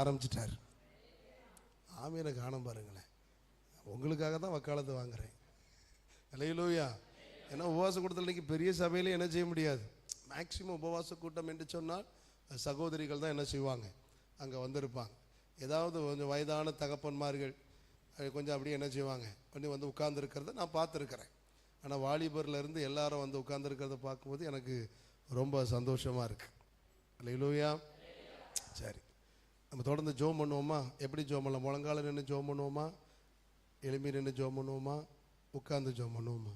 ஆரம்பிச்சிட்டார். ஆமீனை காணும் பாருங்களேன். உங்களுக்காக தான் வக்காலத்து வாங்குறேன். அல்லேலூயா. ஏன்னா உபவாச கூட்டத்தில் இன்றைக்கி பெரிய சபையிலே என்ன செய்ய முடியாது. மேக்சிமம் உபவாச கூட்டம் என்று சொன்னால் சகோதரிகள் தான் என்ன செய்வாங்க, அங்கே வந்திருப்பாங்க. ஏதாவது கொஞ்சம் வயதான தகப்பன்மார்கள் கொஞ்சம் அப்படியே என்ன செய்வாங்க, கொஞ்சம் வந்து உட்கார்ந்துருக்கிறத நான் பார்த்துருக்கிறேன். ஆனால் வாலிபர்லேருந்து எல்லாரும் வந்து உட்கார்ந்துருக்கிறத பார்க்கும்போது எனக்கு ரொம்ப சந்தோஷமாக இருக்குது. அல்லேலூயா. சரி, நம்ம தொடர்ந்து ஜோம் பண்ணுவோமா? எப்படி ஜோம் பண்ணலாம்? முழங்கால நின்று ஜோம் பண்ணுவோமா? எலும்பி நின்று ஜோம் பண்ணுவோமா? உட்கார்ந்து ஜோம் பண்ணுவோமா?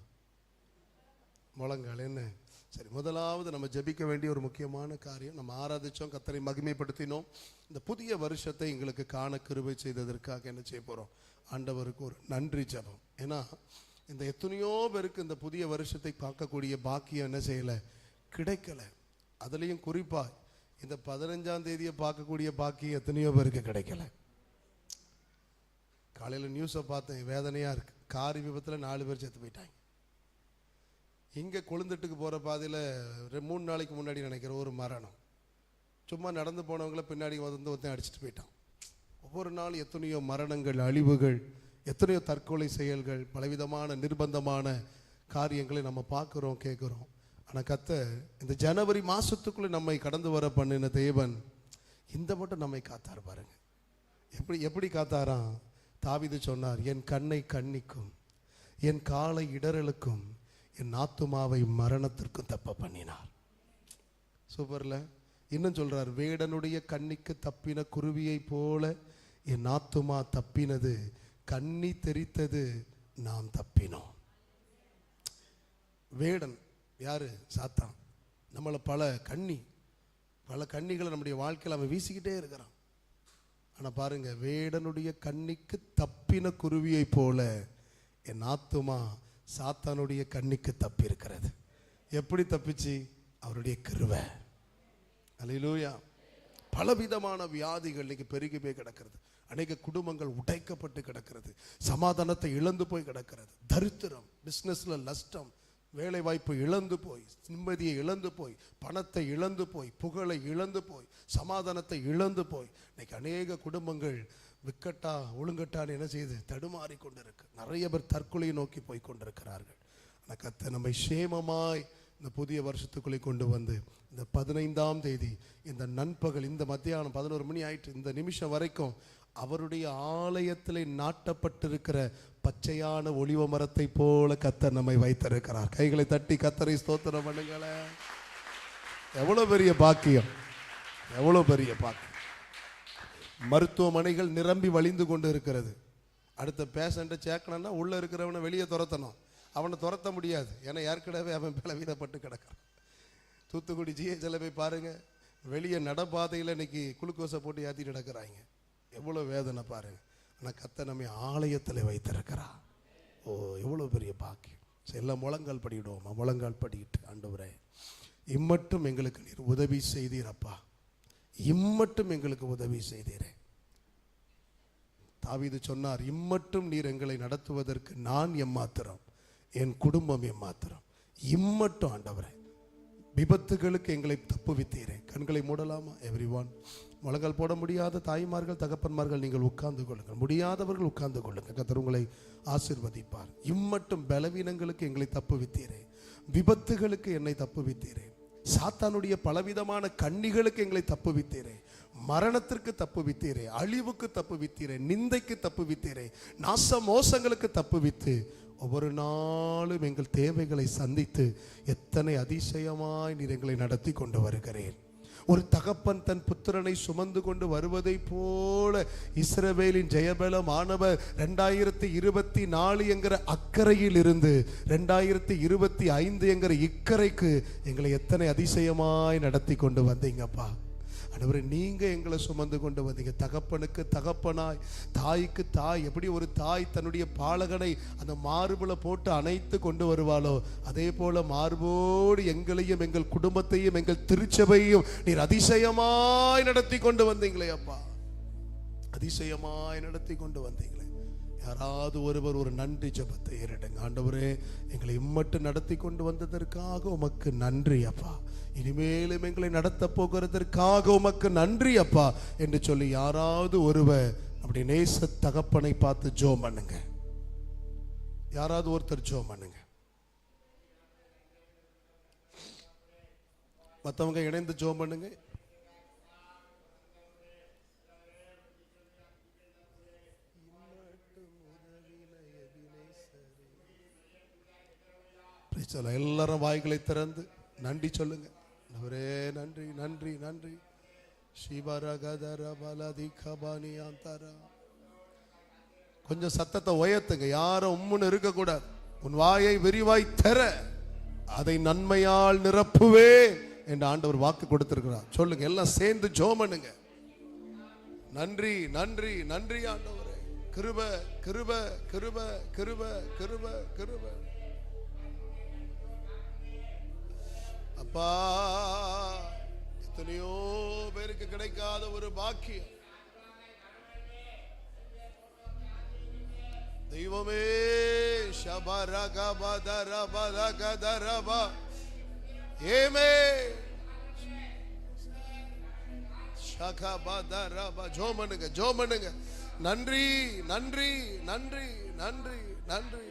முழங்கால் என்ன? சரி, முதலாவது நம்ம ஜெபிக்க வேண்டிய ஒரு முக்கியமான காரியம், நம்ம ஆராதித்தோம், கர்த்தரை மகிமைப்படுத்தினோம். இந்த புதிய வருஷத்தை எங்களுக்கு காண கிருபை செய்ததற்காக என்ன செய்ய போகிறோம்? ஆண்டவருக்கு ஒரு நன்றி ஜெபம். ஏன்னா இந்த எத்தனையோ பேருக்கு இந்த புதிய வருஷத்தை பார்க்கக்கூடிய பாக்கியம் என்ன செய்யலை, கிடைக்கலை. அதுலேயும் குறிப்பாக இந்த 15ஆம் தேதியை பார்க்கக்கூடிய பாக்கியம் எத்தனையோ பேருக்கு கிடைக்கல. காலையில் நியூஸை பார்த்தேன், வேதனையாக இருக்குது. கார் விபத்தில் 4 பேர் செத்து போயிட்டாங்க. இங்கே கொழுந்துட்டுக்கு போகிற பாதையில் 3 நாளைக்கு முன்னாடி நினைக்கிற ஒரு மரணம். சும்மா நடந்து போனவங்கள பின்னாடி வந்து ஒருத்தன் அடிச்சுட்டு போயிட்டான். ஒவ்வொரு நாள் எத்தனையோ மரணங்கள், அழிவுகள், எத்தனையோ தற்கொலை செயல்கள், பலவிதமான நிர்பந்தமான காரியங்களை நம்ம பார்க்குறோம், கேட்குறோம். ஆனால் கர்த்தர் இந்த ஜனவரி மாதத்துக்குள்ளே நம்மை கடந்து வர பண்ணின தேவன் இந்த மட்டும் நம்மை காத்தார் பாருங்க. எப்படி காத்தாராம்? தாவீது சொன்னார், என் கண்ணை கண்ணிக்கும் என் காலை இடறலுக்கும் என் ஆத்துமாவை மரணத்திற்கும் தப்ப பண்ணினார். சூப்பர்ல. இன்னும் சொல்றார், வேடனுடைய கண்ணிக்கு தப்பின குருவியை போல என் ஆத்துமா தப்பினது, கண்ணி தெரித்தது, நாம் தப்பினோம். வேடன் யாரு? சாத்தான். நம்மளை பல கண்ணிகளை நம்முடைய வாழ்க்கையில் அவன் வீசிக்கிட்டே இருக்கிறான். ஆனால் பாருங்க, வேடனுடைய கண்ணிக்கு தப்பின குருவியை போல என் ஆத்துமா சாத்தானுடைய கண்ணிக்கு தப்பி இருக்கிறது. எப்படி தப்பிச்சு? அவருடைய கிருபை. அல்லேலூயா. பலவிதமான வியாதிகள் இன்னைக்கு பெருகி போய் கிடக்கிறது. அநேக குடும்பங்கள் உடைக்கப்பட்டு கிடக்கிறது. சமாதானத்தை இழந்து போய் கிடக்கிறது. தரித்திரம், பிஸ்னஸ்ல நஷ்டம், வேலை வாய்ப்பு இழந்து போய், நிம்மதியை இழந்து போய், பணத்தை இழந்து போய், புகழை இழந்து போய், சமாதானத்தை இழந்து போய், இன்னைக்கு அநேக குடும்பங்கள் விக்கட்டா ஒழுங்கட்டான்னு என்ன செய்து தடுமாறி கொண்டிருக்கு. நிறைய பேர் தற்கொலையை நோக்கி போய் கொண்டிருக்கிறார்கள். ஆனால் கர்த்தர் நம்மை சேமமாய் இந்த புதிய வருஷத்துக்குள்ளே கொண்டு வந்து இந்த 15ஆம் தேதி இந்த நண்பகல், இந்த மத்தியானம் 11 மணி ஆயிட்டு இந்த நிமிஷம் வரைக்கும் அவருடைய ஆலயத்திலே நாட்டப்பட்டிருக்கிற பச்சையான ஒலிவ மரத்தை போல கர்த்தர் நம்மை வைத்திருக்கிறார். கைகளை தட்டி கர்த்தரை ஸ்தோத்திரம் பண்ணுங்களேன். எவ்வளவு பெரிய பாக்கியம், எவ்வளவு பெரிய பாக்கியம். மருத்துவமனைகள் நிரம்பி வழிந்து கொண்டு இருக்கிறது. அடுத்த பேஷண்ட்டை சேர்க்கணும்னா உள்ள இருக்கிறவனை வெளியே துரத்தணும். அவனை துரத்த முடியாது, ஏன்னா ஏற்கனவே அவன் பலவீனப்பட்டு கிடக்கிறான். தூத்துக்குடி ஜிஹெச்ல போய் பாருங்க, வெளியே நடப்பாதையில் இன்னைக்கு குளுக்கோஸை போட்டு ஏற்றிட்டு கிடக்கிறாங்க. எவ்வளோ வேதனை பாருங்க. ஆனால் கர்த்தர் நம்மை ஆலயத்தில் வைத்திருக்கிறா. ஓ, எவ்வளோ பெரிய பாக்கியம். எல்லாம் முழங்கால் படிக்கிடுவோமா? முழங்கால் படிக்கிட்டு, ஆண்டவரே இம்மட்டும் எங்களுக்கு நீர் உதவி செய்தீரப்பா, இம்மட்டும் எங்களுக்கு உதவி செய்தீரே. தாவீது சொன்னார், இம்மட்டும் நீர் எங்களை நடத்துவதற்கு நான் எம்மாத்திரம், என் குடும்பம் எம்மாத்திரம். இம்மட்டும் ஆண்டவரே, விபத்துகளுக்கு எங்களை தப்புவித்தீரே. கண்களை மூடலாமா? எவ்ரிவான். முழங்கால் போட முடியாத தாய்மார்கள், தகப்பன்மார்கள் நீங்கள் உட்கார்ந்து கொள்ளுங்கள். முடியாதவர்கள் உட்கார்ந்து கொள்ளுங்கள். கர்த்தர் உங்களை ஆசீர்வதிப்பார். இம்மட்டும் பலவீனங்களுக்கு எங்களை தப்புவித்தீரே, விபத்துகளுக்கு என்னை தப்புவித்தீரே, சாத்தானுடைய பலவிதமான கண்ணிகளுக்கு எங்களை தப்புவித்தீரே, மரணத்திற்கு தப்புவித்தீரே, அழிவுக்கு தப்புவித்தீரே, நிந்தைக்கு தப்புவித்தீரே, நாச மோசங்களுக்கு தப்புவித்து ஒவ்வொரு நாளும் எங்கள் தேவைகளை சந்தித்து எத்தனை அதிசயமாய் நீர் எங்களை நடத்தி கொண்டு வருகிறேன். ஒரு தகப்பன் தன் புத்திரனை சுமந்து கொண்டு வருவதை போல இஸ்ரவேலின் ஜெயபலம் ஆனவர் 2024 என்கிற அக்கறையில் இருந்து 2025 என்கிற இக்கரைக்கு எங்களை எத்தனை அதிசயமாய் நடத்தி கொண்டு வந்தீங்கப்பா. ஆண்டவரே, நீங்க எங்களை சுமந்து கொண்டு வந்தீங்க. தகப்பனுக்கு தகப்பனாய், தாய்க்கு தாய். எப்படி ஒரு தாய் தன்னுடைய பாலகனை அந்த மார்புல போட்டு அணைத்து கொண்டு வருவாளோ, அதே போல மார்போடு எங்களையும் எங்கள் குடும்பத்தையும் எங்கள் திருச்சபையும் நீர் அதிசயமாய் நடத்தி கொண்டு வந்தீங்களே அப்பா. அதிசயமாய் நடத்தி கொண்டு வந்தீங்களே. யாராவது ஒருவர் ஒரு நன்றி ஜெபத்தை ஏறிடுங்க. ஆண்டவரே, எங்களை இம்மட்டு நடத்தி கொண்டு வந்ததற்காக உமக்கு நன்றி அப்பா, இனிமேலும் எங்களை நடத்த போகிறதற்காக உமக்கு நன்றி அப்பா என்று சொல்லி யாராவது ஒருவர் அப்படி நேச தகப்பனை பார்த்து ஜெபம் பண்ணுங்க. யாராவது ஒருத்தர் ஜெபம் பண்ணுங்க. மற்றவங்க இணைந்து ஜெபம் பண்ணுங்க. எல்லாரும் வாய்களை திறந்து நன்றி சொல்லுங்க. அவரே நன்றி நன்றி நன்றி. கொஞ்சம் சத்தத்தை உயர்த்துங்க. யாரும் உம்முன்னு இருக்க கூடாது. உன் வாயை விரிவாய் தர அதை நன்மையால் நிரப்புவே என்று ஆண்டவர் வாக்கு கொடுத்திருக்கிறார். சொல்லுங்க, எல்லாம் சேர்ந்து ஜெபம் பண்ணுங்க. நன்றி நன்றி நன்றி ஆண்டவரே. கிருபை கிருபை கிருபை கிருபை கிருபை கிருபை. அப்பா, எத்தனையோ பேருக்கு கிடைக்காத ஒரு பாக்கியம் தெய்வமே. ஜோமனுங்க ஜோமனுங்க. நன்றி நன்றி நன்றி நன்றி நன்றி.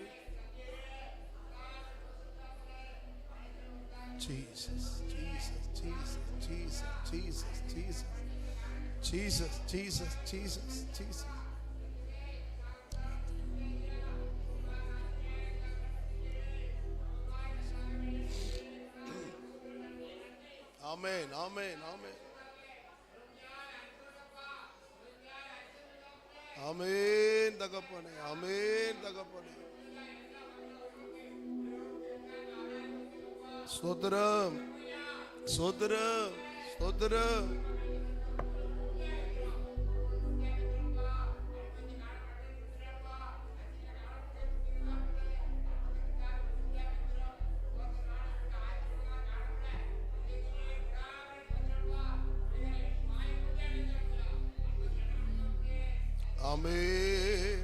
Jesus, Jesus, Jesus, Jesus, Jesus, Jesus, Jesus, Jesus, Jesus, Jesus. Amen, amen, amen. Amen, தகப்பனே, amen, தகப்பனே. ஸ்தோத்திரம் ஸ்தோத்திரம் ஸ்தோத்திரம். ஆமென்.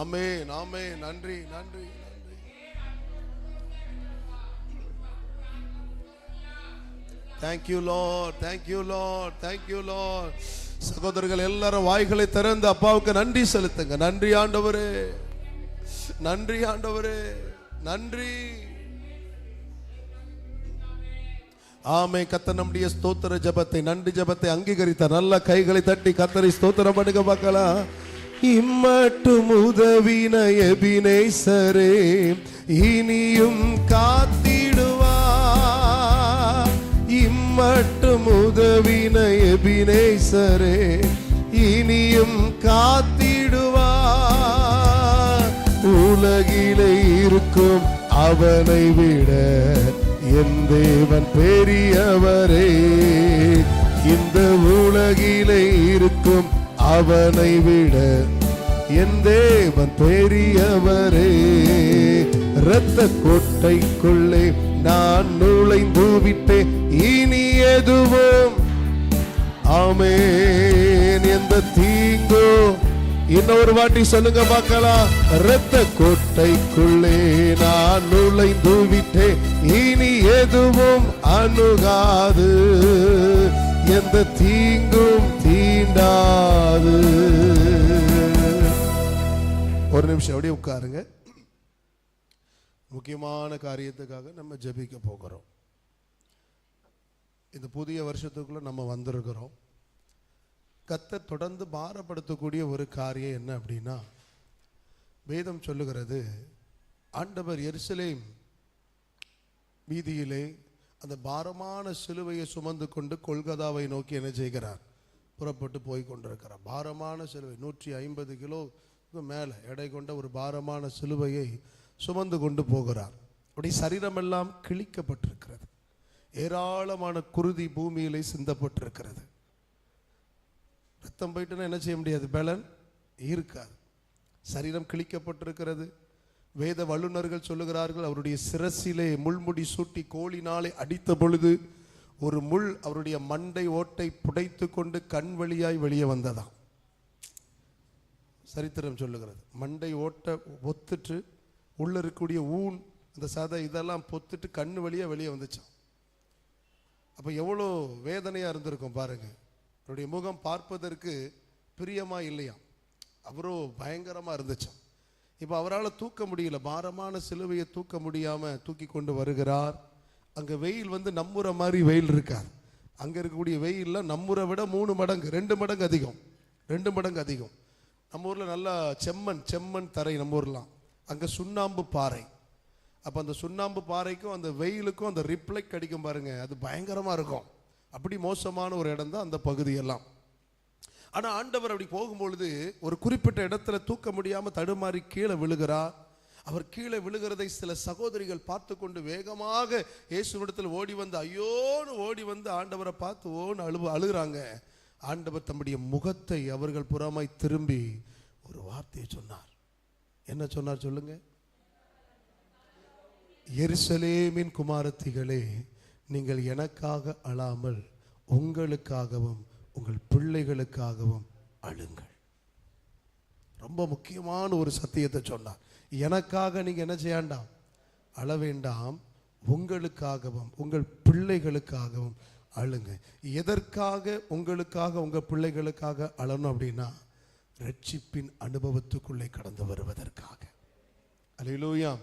ஆமென் ஆமென். நன்றி நன்றி நன்றி. Thank you Lord, thank you Lord, thank you Lord. சகோதரர்கள் எல்லாரும் வாய்களை திறந்து அப்பாவுக்கு நன்றி செலுத்துங்க. நன்றி ஆண்டவரே, நன்றி ஆண்டவரே, நன்றி. ஆமென். கர்த்தர் நம்முடைய ஸ்தோத்திர ஜெபத்தை, நன்றி ஜெபத்தை அங்கீகரித்தார். நல்ல கைகளை தட்டி கர்த்தரை ஸ்தோத்திரம் பண்ணுங்க பார்க்கலாம். இம்மட்டும் உதவின எபினேசரே, இனியும் காத்திடுவார். இம்மட்டும் உதவின எபினேசரே, இனியும் காத்திடுவார். உலகிலே இருக்கும் அவனை விட என் தேவன் பெரியவரே. இந்த உலகிலே இருக்கும் அவனை விட என் தேவன் பெரியவரே. இரத்த கோட்டைக்குள்ளே நான் நுழைந்து விட்டேன், இனி எதுவும் ஆமென் எந்த தீங்கோ. இன்னொரு வாட்டி சொல்லுங்க பார்க்கலாம். இரத்த கோட்டைக்குள்ளே நான் நுழைந்து விட்டேன், இனி எதுவும் அணுகாது, எந்த தீங்கும் தீண்டாது. ஒரு நிமிஷம் அப்படியே உட்காருங்க. முக்கியமான காரியத்துக்காக நம்ம ஜெபிக்க போகிறோம். இந்த புதிய வருஷத்துக்குள்ள நம்ம வந்திருக்கிறோம். கர்த்தர் தொடர்ந்து பாரப்படுத்தக்கூடிய ஒரு காரியம் என்ன அப்படின்னா, வேதம் சொல்லுகிறது, ஆண்டவர் எருசலேம் வீதியிலே அந்த பாரமான சிலுவையை சுமந்து கொண்டு கொல்கதாவை நோக்கி என்ன செய்கிறார்? புறப்பட்டு போய் கொண்டிருக்கிறார். பாரமான சிலுவை 150 கிலோவுக்கு மேலே எடை கொண்ட ஒரு பாரமான சிலுவையை சுமந்து கொண்டு போகிறார். அப்படி சரீரமெல்லாம் கிழிக்கப்பட்டிருக்கிறது. ஏராளமான குருதி பூமியிலே சிந்தப்பட்டிருக்கிறது. ரத்தம் போயிட்டுன்னா என்ன செய்ய முடியாது, பலன் இருக்காது. சரீரம் கிழிக்கப்பட்டிருக்கிறது. வேத வல்லுநர்கள் சொல்லுகிறார்கள், அவருடைய சிரசிலே முள்முடி சூட்டி கோலினாலே அடித்த பொழுது ஒரு முள் அவருடைய மண்டை ஓட்டை புடைத்து கொண்டு கண் வழியாய் வெளியே வந்ததாம். சரித்திரம் சொல்லுகிறது. மண்டை ஓட்டை ஒத்துட்டு உள்ள இருக்கக்கூடிய ஊன், அந்த சதை இதெல்லாம் பொத்துட்டு கண்ணு வழியா வெளியே வந்துச்சான். அப்போ எவ்வளோ வேதனையா இருந்திருக்கும் பாருங்க. அவருடைய முகம் பார்ப்பதற்கு பிரியமா இல்லையா, அவரோ பயங்கரமா இருந்துச்சான். இப்போ அவரால் தூக்க முடியல, பாரமான சிலுவையை தூக்க முடியாம தூக்கி கொண்டு வருகிறார். அங்கே வெயில் வந்து நம்முற மாதிரி வெயில் இருக்காது. அங்கே இருக்கக்கூடிய வெயிலில் நம்முறை விட 3 மடங்கு 2 மடங்கு அதிகம், 2 மடங்கு அதிகம். நம்ம ஊரில் நல்லா செம்மண் தரை, நம்ம ஊர்லாம் அங்கே சுண்ணாம்பு பாறை. அப்போ அந்த சுண்ணாம்பு பாறைக்கும் அந்த வெயிலுக்கும் அந்த ரிப்ளெக்ட் அடிக்கும் பாருங்க, அது பயங்கரமாக இருக்கும். அப்படி மோசமான ஒரு இடம் தான் அந்த பகுதியெல்லாம். ஆனால் ஆண்டவர் அப்படி போகும்பொழுது ஒரு குறிப்பிட்ட இடத்துல தூக்க முடியாமல் தடுமாறி கீழே விழுகிறார். அவர் கீழே விழுகிறதை சில சகோதரிகள் பார்த்து கொண்டு வேகமாக இயேசுவிடத்தில் ஓடி வந்து ஐயோன்னு ஓடி வந்து ஆண்டவரை பார்த்து ஓன்னு அழுகிறாங்க. ஆண்டவர் தம்முடைய முகத்தை அவர்கள் புறமாய் திரும்பி ஒரு வார்த்தையை சொன்னார். என்ன சொன்னார் சொல்லுங்க? எருசலேமின் குமாரத்திகளே, நீங்கள் எனக்காக அழாமல் உங்களுக்காகவும் உங்கள் பிள்ளைகளுக்காகவும் அழுங்கள். ரொம்ப முக்கியமான ஒரு சத்தியத்தை சொன்னார். எனக்காக நீங்க என்ன செய்யாண்டாம், அழ வேண்டாம், உங்களுக்காகவும் உங்கள் பிள்ளைகளுக்காகவும் அழுங்க. எதற்காக உங்களுக்காக உங்க பிள்ளைகளுக்காக அழணும் அப்படின்னா, ரட்சிப்பின் அனுபவத்துக்குள்ளே கடந்து வருவதற்காக. அல்லேலூயா.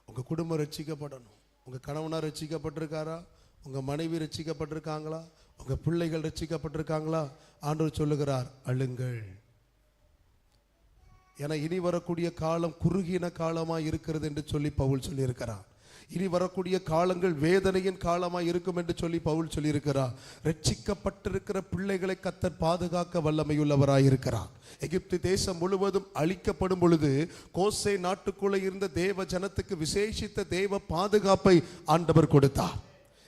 உங்க குடும்பம் ரட்சிக்கப்படணும். உங்க கணவனார் ரட்சிக்கப்பட்டிருக்காரா, உங்க மனைவி ரட்சிக்கப்பட்டிருக்காங்களா, உங்க பிள்ளைகள் ரட்சிக்கப்பட்டிருக்காங்களா? ஆண்டவர் சொல்லுகிறார், அழுங்கள். ஏன்னா இனி வரக்கூடிய காலம் குறுகின காலமாக இருக்கிறது என்று சொல்லி பவுல் சொல்லியிருக்கிறார். இனி வரக்கூடிய காலங்கள் வேதனையின் காலமாக இருக்கும் என்று சொல்லி பவுல் சொல்லியிருக்கிறார். ரட்சிக்கப்பட்டிருக்கிற பிள்ளைகளை கர்த்தர் பாதுகாக்க வல்லமையுள்ளவராயிருக்கிறார். எகிப்து தேசம் முழுவதும் அழிக்கப்படும் பொழுது கோசே நாட்டுக்குள்ளே இருந்த தேவ ஜனத்துக்கு விசேஷித்த தேவ பாதுகாப்பை ஆண்டவர் கொடுத்தார்.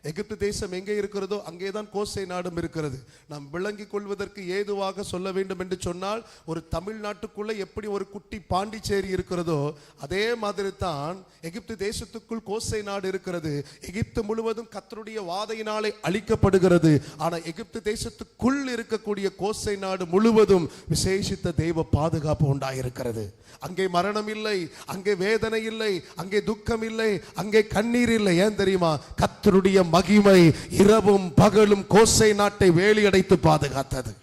எகிப்து தேசம் எங்கே இருக்கிறதோ அங்கேதான் கோசை நாடும் இருக்கிறது. நாம் விளங்கிக் கொள்வதற்கு ஏதுவாக சொல்ல வேண்டும் என்று சொன்னால், ஒரு தமிழ்நாட்டுக்குள்ளே எப்படி ஒரு குட்டி பாண்டிச்சேரி இருக்கிறதோ அதே மாதிரி தான் எகிப்து தேசத்துக்குள் கோசை நாடு இருக்கிறது. எகிப்து முழுவதும் கர்த்தருடைய வாதையினாலே அழிக்கப்படுகிறது. ஆனால் எகிப்து தேசத்துக்குள் இருக்கக்கூடிய கோசை நாடு முழுவதும் விசேஷித்த தெய்வ பாதுகாப்பு உண்டாயிருக்கிறது. அங்கே மரணம் இல்லை, அங்கே வேதனை இல்லை, அங்கே துக்கம் இல்லை, அங்கே கண்ணீர் இல்லை. ஏன் தெரியுமா? கர்த்தருடைய மகிமை இரவும் பகலும் கோசை நாட்டை வேலியடைத்து பாதுகாத்தது.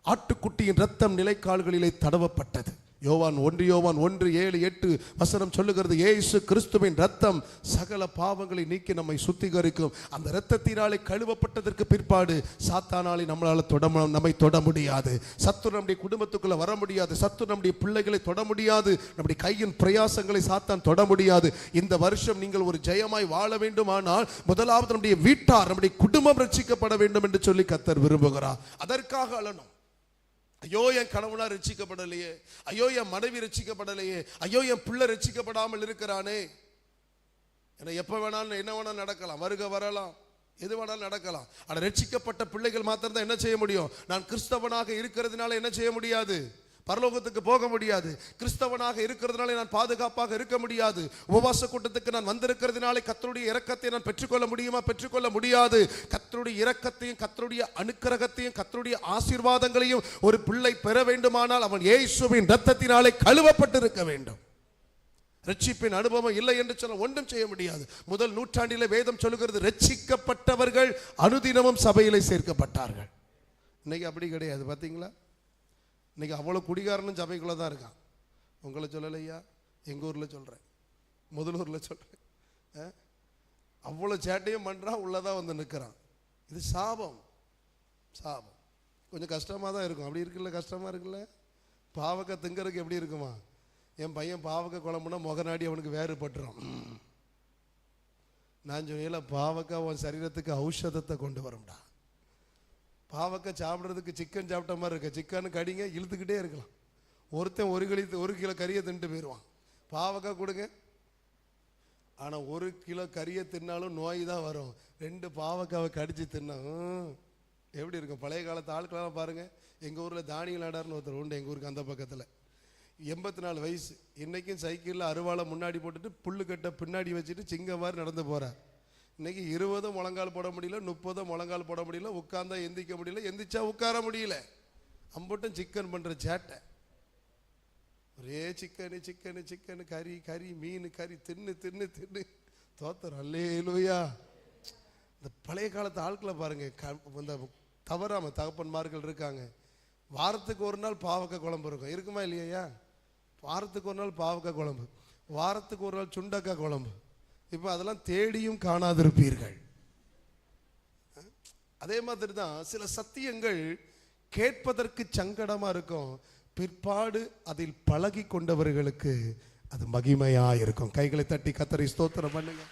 ஆட்டுக்குட்டியின் ரத்தம் நிலைக்கால்களிலே தடவப்பட்டது. யோவான் 1:7-8 வசனம் சொல்லுகிறது, இயேசு கிறிஸ்துவின் ரத்தம் சகல பாவங்களை நீக்கி நம்மை சுத்திகரிக்கும். அந்த இரத்தத்தினாலே கழுவப்பட்டதற்கு பிற்பாடு சாத்தானாலே நம்மை தொட முடியாது. சத்துரு நம்முடைய குடும்பத்துக்குள்ள வர முடியாது. சத்துரு நம்முடைய பிள்ளைகளை தொட முடியாது. நம்முடைய கையின் பிரயாசங்களை சாத்தான் தொட முடியாது. இந்த வருஷம் நீங்கள் ஒரு ஜெயமாய் வாழ வேண்டுமானால் முதலாவது நம்முடைய வீட்டார், நம்முடைய குடும்பம் ரட்சிக்கப்பட வேண்டும் என்று சொல்லி கர்த்தர் விரும்புகிறார். அதற்காக அழணும். ஐயோ என் கணவனா ரட்சிக்கப்படலையே, ஐயோ என் மனைவி ரட்சிக்கப்படலையே, ஐயோ என் பிள்ளை ரட்சிக்கப்படாமல் இருக்கிறானே. ஏன்னா எப்ப வேணாலும் என்ன வேணாலும் நடக்கலாம், வருக வரலாம், எது வேணாலும் நடக்கலாம். ஆனால் ரட்சிக்கப்பட்ட பிள்ளைகள் மாத்திரம் தான் என்ன செய்ய முடியும்? நான் கிறிஸ்தவனாக இருக்கிறதுனால என்ன செய்ய முடியாது? பரலோகத்துக்கு போக முடியாது. கிறிஸ்தவனாக இருக்கிறதுனால நான் பாதுகாப்பாக இருக்க முடியாது. உபவாச கூட்டத்துக்கு நான் வந்திருக்கிறதுனால கர்த்தருடைய இரக்கத்தை நான் பெற்றுக்கொள்ள முடியுமா? பெற்றுக்கொள்ள முடியாது. கர்த்தருடைய இரக்கத்தையும் கர்த்தருடைய அனுக்கிரகத்தையும் கர்த்தருடைய ஆசீர்வாதங்களையும் ஒரு பிள்ளை பெற வேண்டுமானால் அவன் இயேசுவின் இரத்தத்தினாலே கழுவப்பட்டிருக்க வேண்டும். ரட்சிப்பின் அனுபவம் இல்லை என்று சொல்ல ஒன்றும் செய்ய முடியாது. முதல் நூற்றாண்டிலே வேதம் சொல்லுகிறது, ரட்சிக்கப்பட்டவர்கள் அனுதினமும் சபையிலே சேர்க்கப்பட்டார்கள். இன்னைக்கு அப்படி கிடையாது. பார்த்தீங்களா? இன்னைக்கு அவ்வளோ குடிகாரனும் சபைக்குள்ளே தான் இருக்கான். உங்களை சொல்லலையா, எங்கள் ஊரில் சொல்கிறேன், முதலூரில் சொல்கிறேன். அவ்வளோ சேட்டையும் பண்ணுறான், உள்ளதான் வந்து நிற்கிறான். இது சாபம். சாபம் கொஞ்சம் கஷ்டமாக தான் இருக்கும். அப்படி இருக்குல்ல, கஷ்டமாக இருக்குல்ல. பாவக்காய் திங்கிறதுக்கு எப்படி இருக்குமா? என் பையன் பாவக்காய் குழம்புனா முகநாடி அவனுக்கு வேறுபட்டுரும். நான் சொன்ன பாவக்காய் உன் சரீரத்துக்கு ஔஷதத்தை கொண்டு வரும்டா. பாவக்காய் சாப்பிட்றதுக்கு சிக்கன் சாப்பிட்ட மாதிரி இருக்கு. சிக்கனு கடிங்க இழுத்துக்கிட்டே இருக்கலாம். ஒருத்தன் 1 கிலோ கறியை தின்ட்டு போயிடுவான். பாவக்காய் கொடுங்க, ஆனால் 1 கிலோ கறியை தின்னாலும் நோய் தான் வரும். 2 பாவக்காவை கடிச்சு தின்னா எப்படி இருக்கும்? பழைய காலத்து ஆட்களெல்லாம் பாருங்கள். எங்கள் ஊரில் தானியல் நாடார்னு ஒருத்தர் உண்டு, எங்கள் ஊருக்கு அந்த பக்கத்தில். 84 வயசு. இன்றைக்கும் சைக்கிளில் அருவாளை முன்னாடி போட்டுட்டு புல்லுக்கட்டை பின்னாடி வச்சுட்டு சிங்கம் மாதிரி நடந்து போகிறார். இன்றைக்கி 20 முழங்கால் போட முடியல, 30 முழங்கால் போட முடியல, உட்கார்ந்தா எந்திக்க முடியல, எந்திரிச்சா உட்கார முடியல. அம்பட்டும் சிக்கன் பண்ணுற சேட்டை. ஒரே சிக்கனு சிக்கனு சிக்கனு, கறி கறி, மீன் கறி, தின்னு தின்னு தின்னு தோத்தரும். அல்லேலூயா. இந்த பழைய காலத்து ஆட்களை பாருங்கள். இந்த தவறாம தகப்பன்மார்கள் இருக்காங்க. வாரத்துக்கு ஒரு நாள் பாவக்காய் குழம்பு இருக்கும், இருக்குமா இல்லையா? வாரத்துக்கு ஒரு நாள் பாவக்காய் குழம்பு, வாரத்துக்கு ஒரு நாள் சுண்டக்காய் குழம்பு. இப்போ அதெல்லாம் தேடியும் காணாதிருப்பீர்கள். அதே மாதிரி தான் சில சத்தியங்கள் கேட்பதற்கு சங்கடமாக இருக்கும், பிற்பாடு அதில் பழகி கொண்டவர்களுக்கு அது மகிமையா இருக்கும். கைகளை தட்டி கர்த்தரை ஸ்தோத்திரம் பண்ணுங்க.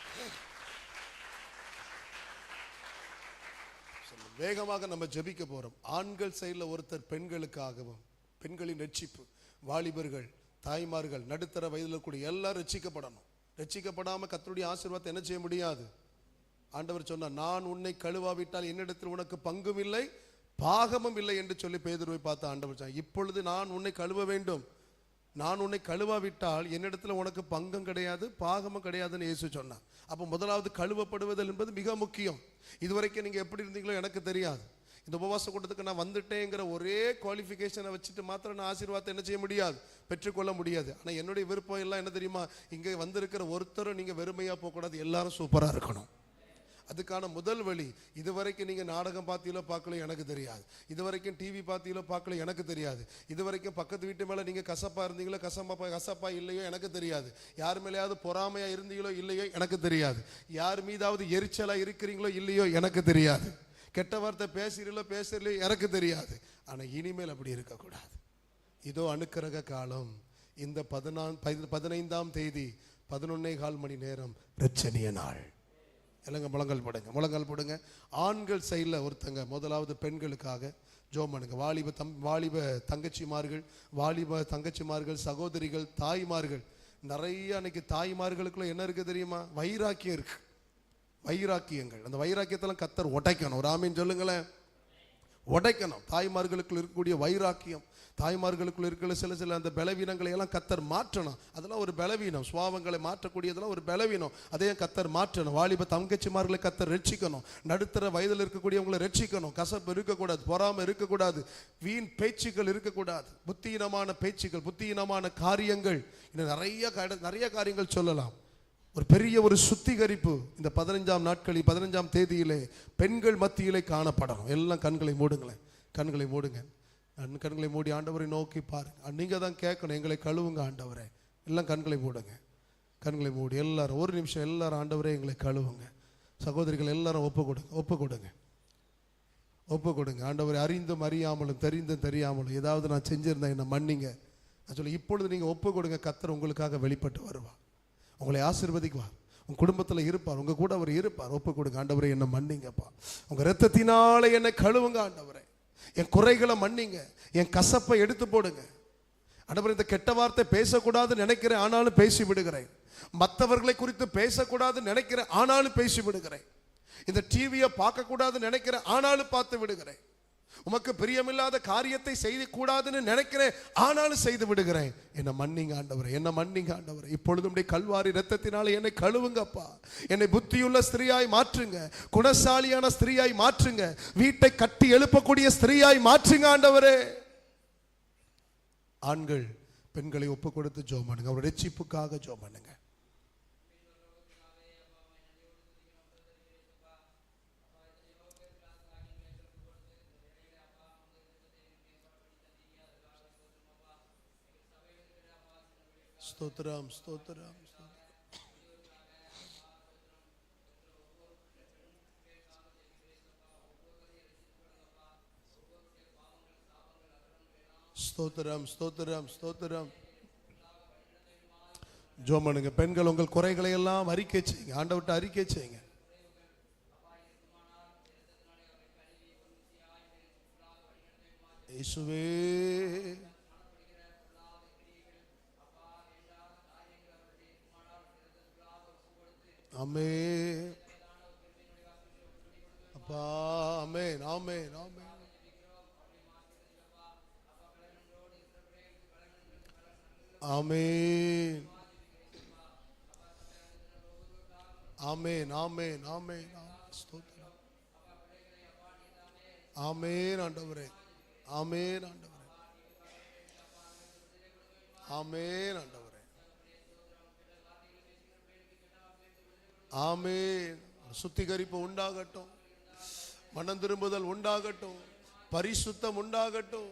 வேகமாக நம்ம ஜெபிக்க போறோம். ஆண்கள் சைடில் ஒருத்தர் பெண்களுக்காகவும், பெண்களின் ரட்சிப்பு, வாலிபர்கள், தாய்மார்கள், நடுத்தர வயதில் கூடிய எல்லாரும் ரட்சிக்கப்படணும். ரட்சிக்கப்படாமல் கர்த்தருடைய ஆசீர்வாதத்தை என்ன செய்ய முடியாது? ஆண்டவர் சொன்னார், நான் உன்னை கழுவாவிட்டால் என்னிடத்தில் உனக்கு பங்கும் இல்லை, பாகமும் இல்லை என்று சொல்லி பேதுருவை பார்த்து ஆண்டவர் சொன்னார், இப்பொழுது நான் உன்னை கழுவ வேண்டும். நான் உன்னை கழுவாவிட்டால் என்னிடத்துல உனக்கு பங்கம் கிடையாது, பாகமும் கிடையாதுன்னு இயேசு சொன்னார். அப்போ முதலாவது கழுவப்படுவதல் என்பது மிக முக்கியம். இதுவரைக்கும் நீங்கள் எப்படி இருந்தீங்களோ எனக்கு தெரியாது. இந்த உபவாச கூட்டத்துக்கு நான் வந்துட்டேங்கிற ஒரே குவாலிஃபிகேஷனை வச்சுட்டு மாத்திரம் நான் ஆசீர்வாதத்தை என்ன செய்ய முடியாது? பெற்றுக்கொள்ள முடியாது. ஆனால் என்னுடைய விருப்பம் எல்லாம் என்ன தெரியுமா? இங்கே வந்திருக்கிற ஒருத்தரும் நீங்கள் வெறுமையாக போகக்கூடாது, எல்லாரும் சூப்பராக இருக்கணும். அதுக்கான முதல் வழி, இதுவரைக்கும் நீங்கள் நாடகம் பார்த்தீங்களோ பார்க்கல எனக்கு தெரியாது, இதுவரைக்கும் டிவி பார்த்தீங்களோ பார்க்கல எனக்கு தெரியாது, இதுவரைக்கும் பக்கத்து வீட்டு மேலே நீங்கள் கசப்பாக இருந்தீங்களோ கசப்பா இல்லையோ எனக்கு தெரியாது, யார் மேலேயாவது பொறாமையாக இருந்தீங்களோ இல்லையோ எனக்கு தெரியாது, யார் மீதாவது எரிச்சலாக இருக்கிறீங்களோ இல்லையோ எனக்கு தெரியாது, கெட்ட வார்த்தை பேசுறீங்களோ எனக்கு தெரியாது. ஆனால் இனிமேல் அப்படி இருக்கக்கூடாது. இதோ அனுக்கிரக காலம். இந்த 15ஆம் தேதி 11:15 மணி நேரம் ரட்சணிய நாள். இல்லைங்க, முழங்கால் போடுங்க. ஆண்கள் சைடில் ஒருத்தங்க முதலாவது பெண்களுக்காக ஜெபம் பண்ணுங்க. வாலிப தங்கச்சிமார்கள், சகோதரிகள், தாய்மார்கள். நிறைய அன்னைக்கு தாய்மார்களுக்குள்ள என்ன இருக்கு தெரியுமா? வைராக்கியம் இருக்கு, வைராக்கியங்கள். அந்த வைராக்கியத்தெல்லாம் கர்த்தர் உடைக்கணும். ஒரு ஆமீன் சொல்லுங்களேன். உடைக்கணும். தாய்மார்களுக்குள்ள இருக்கக்கூடிய வைராக்கியம், தாய்மார்களுக்குள்ள இருக்கிற சில அந்த பலவீனங்களை எல்லாம் கர்த்தர் மாற்றணும். அதெல்லாம் ஒரு பலவீனம். சுவாவங்களை மாற்றக்கூடியதெல்லாம் ஒரு பலவீனம். அதையும் கர்த்தர் மாற்றணும். வாலிப தங்கச்சிமார்களை கர்த்தர் ரட்சிக்கணும். நடுத்தர வயதில் இருக்கக்கூடியவங்களை ரட்சிக்கணும். கசப்பு இருக்கக்கூடாது, பொறாமை இருக்கக்கூடாது, வீண் பேச்சுக்கள் இருக்கக்கூடாது, புத்தியினமான பேச்சுக்கள், புத்தியினமான காரியங்கள், இன்னும் நிறைய காரியங்கள் சொல்லலாம். ஒரு பெரிய ஒரு சுத்திகரிப்பு இந்த 15ஆம் நாட்களில் 15ஆம் தேதியிலே பெண்கள் மத்தியிலே காணப்படணும். எல்லாம் கண்களை மூடுங்களேன், கண்களை மூடுங்க. கண்களை மூடி ஆண்டவரை நோக்கி பாருங்க. நீங்கள் தான் கேட்கணும், எங்களை கழுவுங்க ஆண்டவரே. எல்லாம் கண்களை மூடுங்க, கண்களை மூடி எல்லாரும் ஒரு நிமிஷம் எல்லாரும் ஆண்டவரே எங்களை கழுவுங்க. சகோதரிகள் எல்லாரும் ஒப்பு கொடுங்க. ஆண்டவரை அறிந்தும் அறியாமலும் தெரிந்தும் தெரியாமலும் ஏதாவது நான் செஞ்சிருந்தேன் என்ன மன்னிங்க. நான் சொல்லி இப்பொழுது நீங்கள் ஒப்பு கொடுங்க. கர்த்தர் உங்களுக்காக வெளிப்பட்டு வருவார், உங்களை ஆசீர்வதிக்குவார், உங்கள் குடும்பத்தில் இருப்பார், உங்கள் கூட அவர் இருப்பார். ஒப்பு கொடுங்க. ஆண்டவரை என்ன மன்னிங்கப்பா, உங்கள் இரத்தத்தினால என்னை கழுவுங்க ஆண்டவரே, என் குறைகளை மன்னிங்க, என் கசப்பை எடுத்து போடுங்க ஆண்டவரே. இந்த கெட்ட வார்த்தை பேசக்கூடாதுன்னு நினைக்கிறேன், ஆனாலும் பேசி விடுகிறேன். மற்றவர்களை குறித்து பேசக்கூடாதுன்னு நினைக்கிறேன், ஆனாலும் பேசி விடுகிறேன். இந்த டிவியை பார்க்கக்கூடாதுன்னு நினைக்கிறேன், ஆனாலும் பார்த்து விடுகிறேன். உமக்கு பிரியமில்லாத காரியத்தை செய்யக்கூடாதுன்னு நினைக்கிறேன், ஆனாலும் செய்து விடுகிறேன். என்னை மன்னிங்க ஆண்டவரே, என்னை மன்னிங்க ஆண்டவரே. இப்பொழுதும் கல்வாரி இரத்தத்தினால என்னை கழுவுங்கப்பா. என்னை புத்தியுள்ள ஸ்திரீயாய் மாற்றுங்க, குணசாலியான ஸ்திரீயாய் மாற்றுங்க, வீட்டை கட்டி எழுப்பக்கூடிய ஸ்திரீயாய் மாற்றுங்க ஆண்டவரே. ஆண்கள் பெண்களை ஒப்பு கொடுத்து ஜெபம் பண்ணுங்க. அவருடைய ரட்சிப்புக்காக ஜெபம் பண்ணுங்க. ஸ்தோத்திரம், ஸ்தோத்திரம், ஸ்தோத்திரம், ஸ்தோத்திரம், ஸ்தோத்திரம். ஜெபம் பண்ணுங்க. பெண்கள் உங்கள் குறைகளை எல்லாம் அறிக்கை செய்யுங்க, ஆண்டவர்ட்ட அறிக்கை செய்யுங்க. இயேசுவே ஆமென் அப்பா. ஆமென் ஆமென் ஆமென். ஆமென் ஆமென் ஆமென் ஆமென். ஸ்தோத்திரம். ஆமென் ஆண்டவரே. ஆமென் ஆண்டவரே. ஆமென் ஆண்டவரே. ஆமென். சுத்திகரிப்பு உண்டாகட்டும், மனம் திரும்புதல் உண்டாகட்டும், பரிசுத்தம் உண்டாகட்டும்.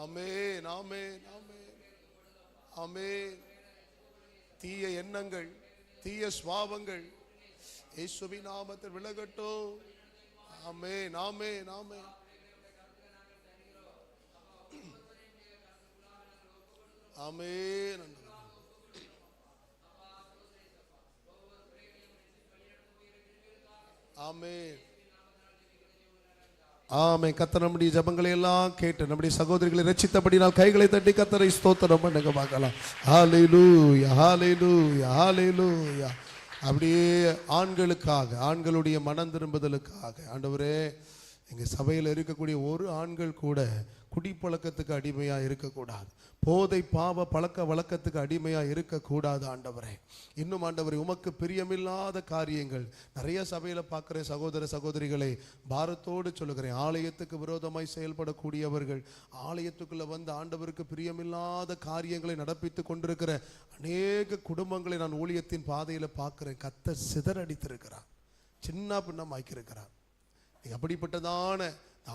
ஆமென் ஆமென் ஆமென் ஆமென். தீய எண்ணங்கள், தீய சுபாவங்கள் இயேசுவின் நாமத்தில் விலகட்டும். ஆமென் ஆமென் ஆமென். ஆமென் ஆமென் ஆமென். கர்த்தர் நம்முடைய ஜெபங்களை எல்லாம் கேட்டு நம்முடைய சகோதரிகளை ரட்சித்தபடினால் கைகளை தட்டி கர்த்தரை ஸ்தோத்திரம் பண்ணுங்க பார்க்கலாம். ஹல்லேலூயா ஹல்லேலூயா ஹல்லேலூயா. அப்படியே ஆண்களுக்காக, ஆண்களுடைய மனம் திரும்புதலுக்காக ஆண்டவரே, எங்கள் சபையில் இருக்கக்கூடிய ஒரு ஆண்கள் கூட குடிப்பழக்கத்துக்கு அடிமையாக இருக்கக்கூடாது, போதை பாவ பழக்க வழக்கத்துக்கு அடிமையாக இருக்கக்கூடாது ஆண்டவரே. இன்னும் ஆண்டவரே, உமக்கு பிரியமில்லாத காரியங்கள் நிறைய சபையில் பார்க்குற சகோதர சகோதரிகளை பாரத்தோடு சொல்லுகிறேன். ஆலயத்துக்கு விரோதமாய் செயல்படக்கூடியவர்கள், ஆலயத்துக்குள்ளே வந்து ஆண்டவருக்கு பிரியமில்லாத காரியங்களை நடப்பித்து கொண்டிருக்கிற அநேக குடும்பங்களை நான் ஊழியத்தின் பாதையில் பார்க்குறேன். கர்த்தர் சிதறடித்திருக்கிறார், சின்ன பின்னமாக்கியிருக்கிறார். அப்படிப்பட்டதான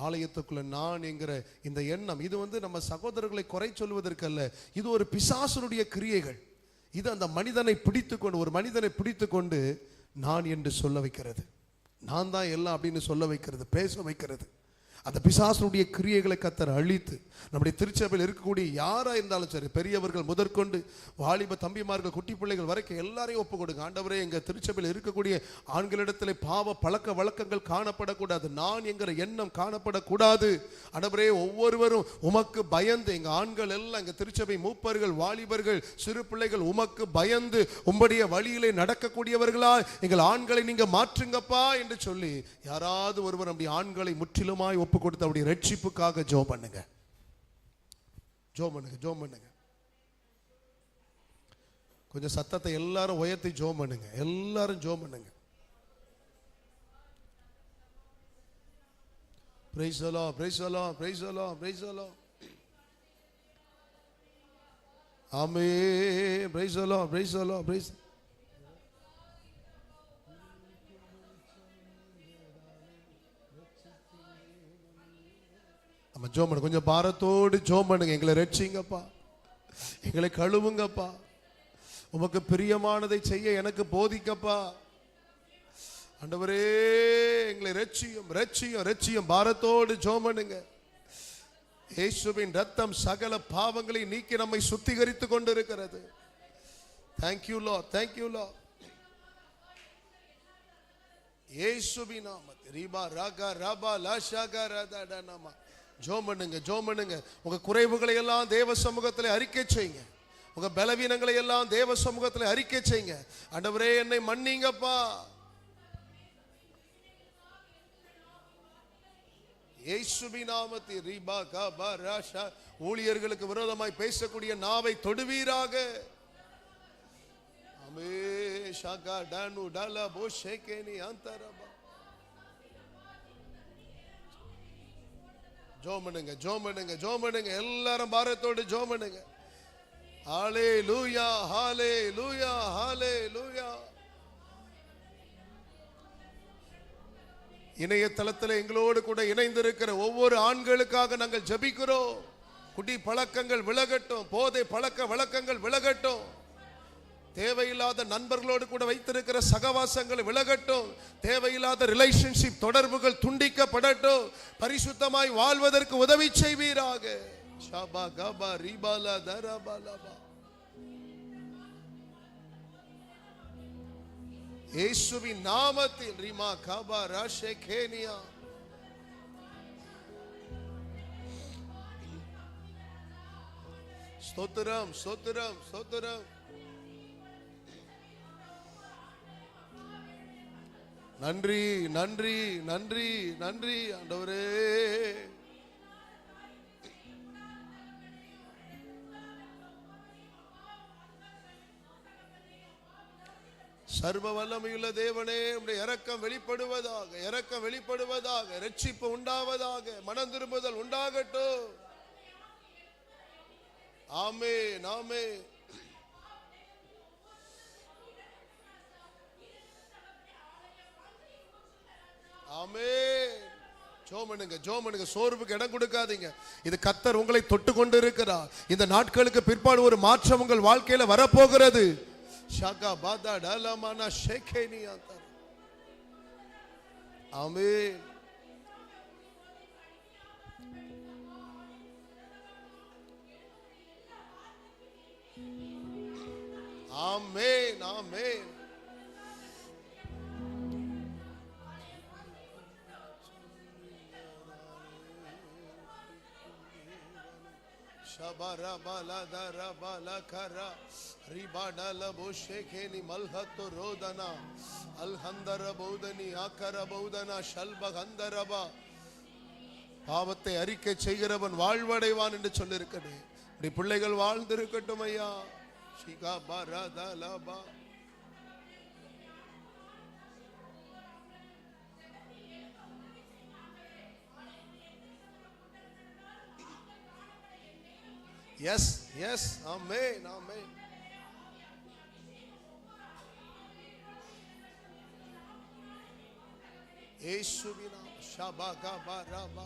ஆலயத்துக்குள்ள நான் என்கிற இந்த எண்ணம், இது நம்ம சகோதரர்களை குறை சொல்வதற்கல்ல, இது ஒரு பிசாசனுடைய கிரியைகள். இது அந்த மனிதனை பிடித்துக்கொண்டு, ஒரு மனிதனை பிடித்துக்கொண்டு நான் என்று சொல்ல வைக்கிறது, நான் தான் எல்லாம் அப்படின்னு சொல்ல வைக்கிறது, பேச வைக்கிறது. அந்த பிசாசனுடைய கிரியைகளை கர்த்தர் அழித்து நம்முடைய திருச்சபையில் இருக்கக்கூடிய யாரா இருந்தாலும் சரி, பெரியவர்கள் முதற்கொண்டு வாலிப தம்பிமார்கள், குட்டி பிள்ளைகள் வரைக்கும் எல்லாரையும் ஒப்பு கொடுங்க. ஆண்டவரே, எங்கள் திருச்சபையில் இருக்கக்கூடிய ஆண்களிடத்தில் பாவ பழக்க வழக்கங்கள் காணப்படக்கூடாது, நான் என்கிற எண்ணம் காணப்படக்கூடாது. ஆண்டவரே, ஒவ்வொருவரும் உமக்கு பயந்து, எங்கள் ஆண்கள் எல்லாம், எங்கள் திருச்சபை மூப்பர்கள், வாலிபர்கள், சிறு பிள்ளைகள் உமக்கு பயந்து உம்முடைய வழியிலே நடக்கக்கூடியவர்களா எங்கள் ஆண்களை நீங்க மாற்றுங்கப்பா என்று சொல்லி யாராவது ஒருவர் நம்முடைய ஆண்களை முற்றிலுமாய் ஒப்பு கொடுத்து அவருடைய ரட்சிப்புக்காக ஜெபம் பண்ணுங்க, ஜெபம் பண்ணுங்க, ஜெபம் பண்ணுங்க. கொஞ்சம் சத்தத்தை எல்லாரும் உயர்த்தி ஜெபம் பண்ணுங்க, எல்லாரும் ஜெபம் பண்ணுங்க. Praise the Lord, praise the Lord, praise the Lord, praise the Lord. Amen. Praise the Lord, praise the Lord, praise. நம்ம ஜெபம் பண்ணுங்க, கொஞ்சம் பாரத்தோடு ஜெபம் பண்ணுங்க. எங்களை ரட்சிங்கப்பா, எங்களை கழுவுங்கப்பா, உமக்கு பிரியமானதை செய்ய எனக்கு போதிக்கப்பா. ஆண்டவரே, எங்களை ரட்சியும் ரட்சியும் ரட்சியும். பாரத்தோடு ஜெபம் பண்ணுங்க. இயேசுவின் ரத்தம் சகல பாவங்களை நீக்கி நம்மை சுத்திகரித்து கொண்டிருக்கிறது. Thank you Lord, thank you Lord. இயேசுவின் நாமத்தில் ரிபா ராகா ரபா லாஷாகா ரதடனமா. ஜெபம் பண்ணுங்க, ஜெபம் பண்ணுங்க. உங்க குறைவுகளை எல்லாம் தேவ சமூகத்தில் அறிக்கை செய்யுங்க, உங்க பலவீனங்களை எல்லாம் தேவ சமூகத்தில் அறிக்கை செய்யுங்க. ஆண்டவரே, என்னை மன்னிங்கப்பா. இயேசுவின் நாமத்தில் ரிபா கபா ராஷா. ஊழியர்களுக்கு விரோதமாய் பேசக்கூடிய நாவை தொடுவீராக. ஆமே ஷாகா டானு டாலா போ ஷேகேனி அந்தரபா. ஜெபம் பண்ணுங்க, ஜெபம் பண்ணுங்க, ஜெபம் பண்ணுங்க. எல்லாரும் பாரத்தோடு ஜெபம் பண்ணுங்க. ஹல்லேலூயா, ஹல்லேலூயா, ஹல்லேலூயா. இணையதளத்தில் எங்களோடு கூட இணைந்திருக்கிற ஒவ்வொரு ஆண்களுக்காக நாங்கள் ஜெபிக்கிறோம். குடி பழக்கங்கள் விலகட்டும், போதை பழக்க வழக்கங்கள் விலகட்டும், தேவையில்லாத நண்பர்களோடு கூட வைத்திருக்கிற சகவாசங்கள் விலகட்டும், தேவையில்லாத ரிலேஷன்ஷிப் தொடர்புகள் துண்டிக்கப்படட்டும். பரிசுத்தமாய் வாழ்வதற்கு உதவி செய்வீராக. ஷபா கபா ரிபாலா தரபாலபா. இயேசுவின் நாமத்தில் ரிமா கபா ராஷேகேனியா. ஸ்தோத்திரம், ஸ்தோத்திரம், ஸ்தோத்திரம். நன்றி நன்றி நன்றி நன்றி ஆண்டவரே. சர்வ வல்லமையுள்ள தேவனே, உம்முடைய இரக்கம் வெளிப்படுவதாக, இரக்கம் வெளிப்படுவதாக, இரட்சிப்பு உண்டாவதாக, மனம் திரும்புதல் உண்டாகட்டும். ஆமென் ஆமென். ஆமென். ஜோமனுங்க ஜோமனுங்க, சோர்வுக்கு இடம் கொடுக்காதீங்க. இது கர்த்தர் உங்களை தொட்டு கொண்டு இருக்கிறார். இந்த நாட்களுக்கு பிற்பாடு ஒரு மாற்றம் உங்கள் வாழ்க்கையில வரப்போகிறது. ஷாகா பாதா டலமானா ஷேகேனியா. ஆமென். ஆமென் ஆமென். Shabara bala dara bala kara ribada la boshekeni malhato rodana alhandara bodani akara bodana shalba handaraba. பாவத்தை அறிக்கை செய்கிறவன் வாழ்வடைவான் என்று சொல்லியிருக்கிறது. இப்படி பிள்ளைகள் வாழ்ந்திருக்கட்டும் ஐயா. ஷிகா பாரா லபா. Yes, yes, amen, amen. Yeshuvina shabaga baraba.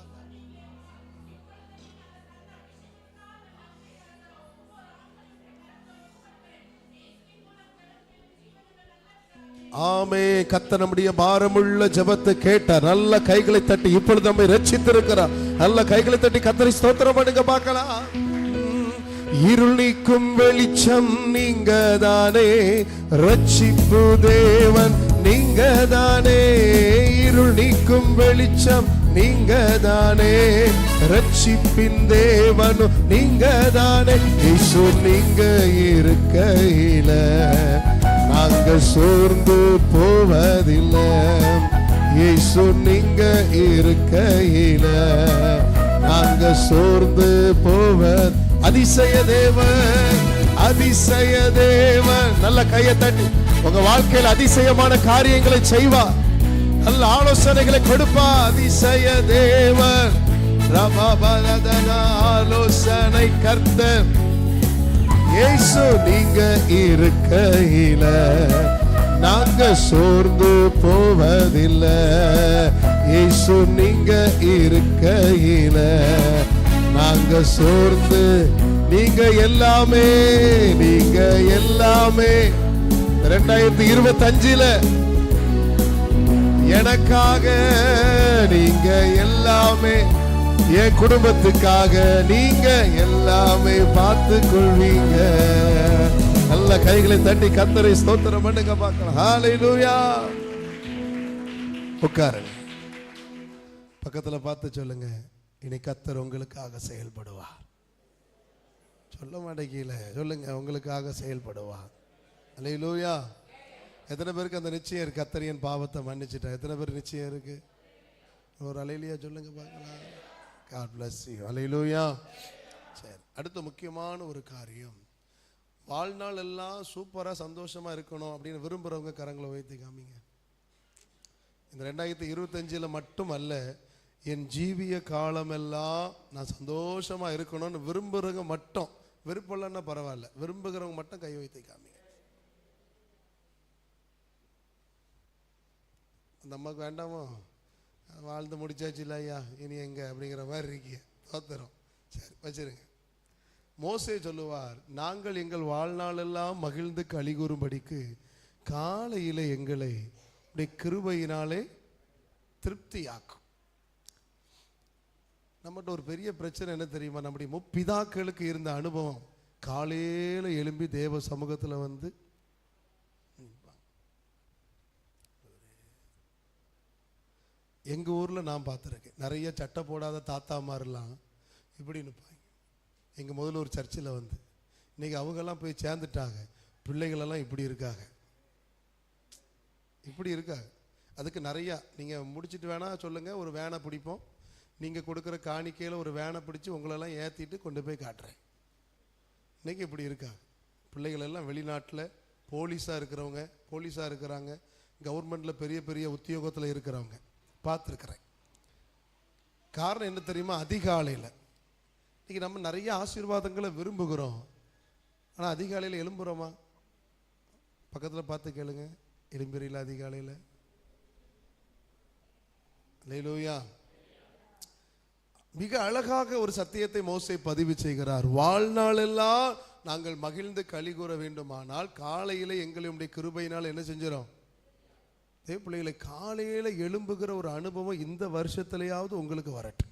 ஆமே. கர்த்தர் நம்முடைய பாரமுள்ள ஜெபத்தை கேட்டார். நல்ல கைகளை தட்டி இப்பொழுது நம்மை ரட்சித்திருக்கிறார். நல்ல கைகளை தட்டி கர்த்தரை ஸ்தோத்திரம் பண்ணுங்க பார்க்கலாம். இருள் நீக்கும் வெளிச்சம் நீங்க தானே, ரட்சிப்பு தேவன் நீங்க தானே. இருள் நீக்கும் வெளிச்சம் நீங்க தானே, ரட்சிப்பின் தேவனும் நீங்க தானே. இயேசு நீங்க இருக்கையில நாங்க சோர்ந்து போவதில்லை. இயேசு நீங்க இருக்கையில நாங்க சோர்ந்து போவது. அதிசய தேவன், அதிசய தேவன். நல்ல கையை தட்டி உங்க வாழ்க்கையில் அதிசயமான காரியங்களை செய்வார். நல்ல ஆலோசனைகளை கொடுப்பா. அதிசய தேவன், ரபபலதன ஆலோசனை கர்த்தர். இயேசு நீங்க இருக்கையில நாங்க சோர்ந்து போவதில்லை. இயேசு நீங்க இருக்கையில நாங்க சோர்ந்து. நீங்க எல்லாமே, நீங்க எல்லாமே. 2025 எனக்காக நீங்க எல்லாமே, என் குடும்பத்துக்காக நீங்க எல்லாமே பார்த்து கொள்வீங்க. நல்ல கைகளை தட்டி கர்த்தரை ஸ்தோத்திரம் பண்ணுங்க பார்க்கலாம். ஹல்லேலூயா. உட்காருங்க. பக்கத்துல பார்த்து சொல்லுங்க, இனி கர்த்தர் உங்களுக்காக செயல்படுவார். சொல்ல மாட்டேங்கல, சொல்லுங்க, உங்களுக்காக செயல்படுவார். ஹல்லேலூயா. எத்தனை பேருக்கு அந்த நிச்சயம் இருக்கு? கர்த்தர் என் பாவத்தை மன்னிச்சிட்டார். எத்தனை பேர் நிச்சயம் இருக்கு? ஒரு ஹல்லேலூயா சொல்லுங்க பார்க்கலாம். God bless you. ஹல்லேலூயா. சரி, அடுத்த முக்கியமான ஒரு காரியம், வாழ்நாள் எல்லாம் சூப்பரா சந்தோஷமா இருக்கணும் அப்படின்னு விரும்புறவங்க கரங்களை உயர்த்தி காமிங்க. இந்த 2025 மட்டும் அல்ல, என் ஜீவிய காலமெல்லாம் நான் சந்தோஷமா இருக்கணும்னு விரும்புறவங்க மட்டும், விருப்பம்னா பரவாயில்ல, விரும்புகிறவங்க மட்டும் கை வைத்து காமிங்க. அந்த அம்மாவுக்கு வேண்டாமோ, வாழ்ந்து முடிச்சாச்சு இல்லை ஐயா, இனி எங்க அப்படிங்கிற மாதிரி இருக்கீங்க. தோத்துறோம். சரி, வச்சிருங்க. மோசே சொல்லுவார், நாங்கள் எங்கள் வாழ்நாளெல்லாம் மகிழ்ந்து கலிகூறும்படிக்கு காலையில எங்களை கிருபையினாலே திருப்தியாக்கும். நம்மகிட்ட ஒரு பெரிய பிரச்சனை என்ன தெரியுமா? நம்முடைய முற்பிதாக்களுக்கு இருந்த அனுபவம், காலையில எழும்பி தேவ சமூகத்தில் வந்து எங்க ஊர்ல நான் பார்த்துருக்கேன், நிறைய சட்டை போடாத தாத்தாமாரெல்லாம் இப்படி நிற்பாங்க. எங்க முதல்ல ஒரு சர்ச்சில் வந்து, இன்னைக்கு அவங்கெல்லாம் போய் சேர்ந்துட்டாங்க, பிள்ளைகளெல்லாம் இப்படி இருக்காங்க, இப்படி இருக்காங்க. அதுக்கு நிறையா நீங்கள் முடிச்சுட்டு வேணால் சொல்லுங்கள், ஒரு வேனை பிடிப்போம். நீங்கள் கொடுக்குற காணிக்கையில் ஒரு வேனை பிடிச்சி உங்களெல்லாம் ஏற்றிட்டு கொண்டு போய் காட்டுறேன். இன்றைக்கி இப்படி இருக்கா? பிள்ளைகள் எல்லாம் வெளிநாட்டில் போலீஸாக இருக்கிறாங்க, கவர்மெண்ட்டில் பெரிய பெரிய உத்தியோகத்தில் இருக்கிறவங்க பார்த்துருக்குறேன். காரணம் என்ன தெரியுமா? அதிகாலையில் இன்றைக்கி நம்ம நிறைய ஆசீர்வாதங்களை விரும்புகிறோம், ஆனால் அதிகாலையில் எழும்புகிறோமா? பக்கத்தில் பார்த்து கேளுங்க, எழும்புறீங்களா அதிகாலையில்? அல்லேலூயா. மிக அழகாக ஒரு சத்தியத்தை மோசே பதிவு செய்கிறார். வாழ்நாளெல்லாம் நாங்கள் மகிழ்ந்து களி கூற வேண்டுமானால் காலையில் எங்களுடைய கிருபையினால் என்ன செஞ்சிடும்? அதே பிள்ளைகளை காலையில் எழும்புகிற ஒரு அனுபவம் இந்த வருஷத்துலையாவது உங்களுக்கு வரட்டும்.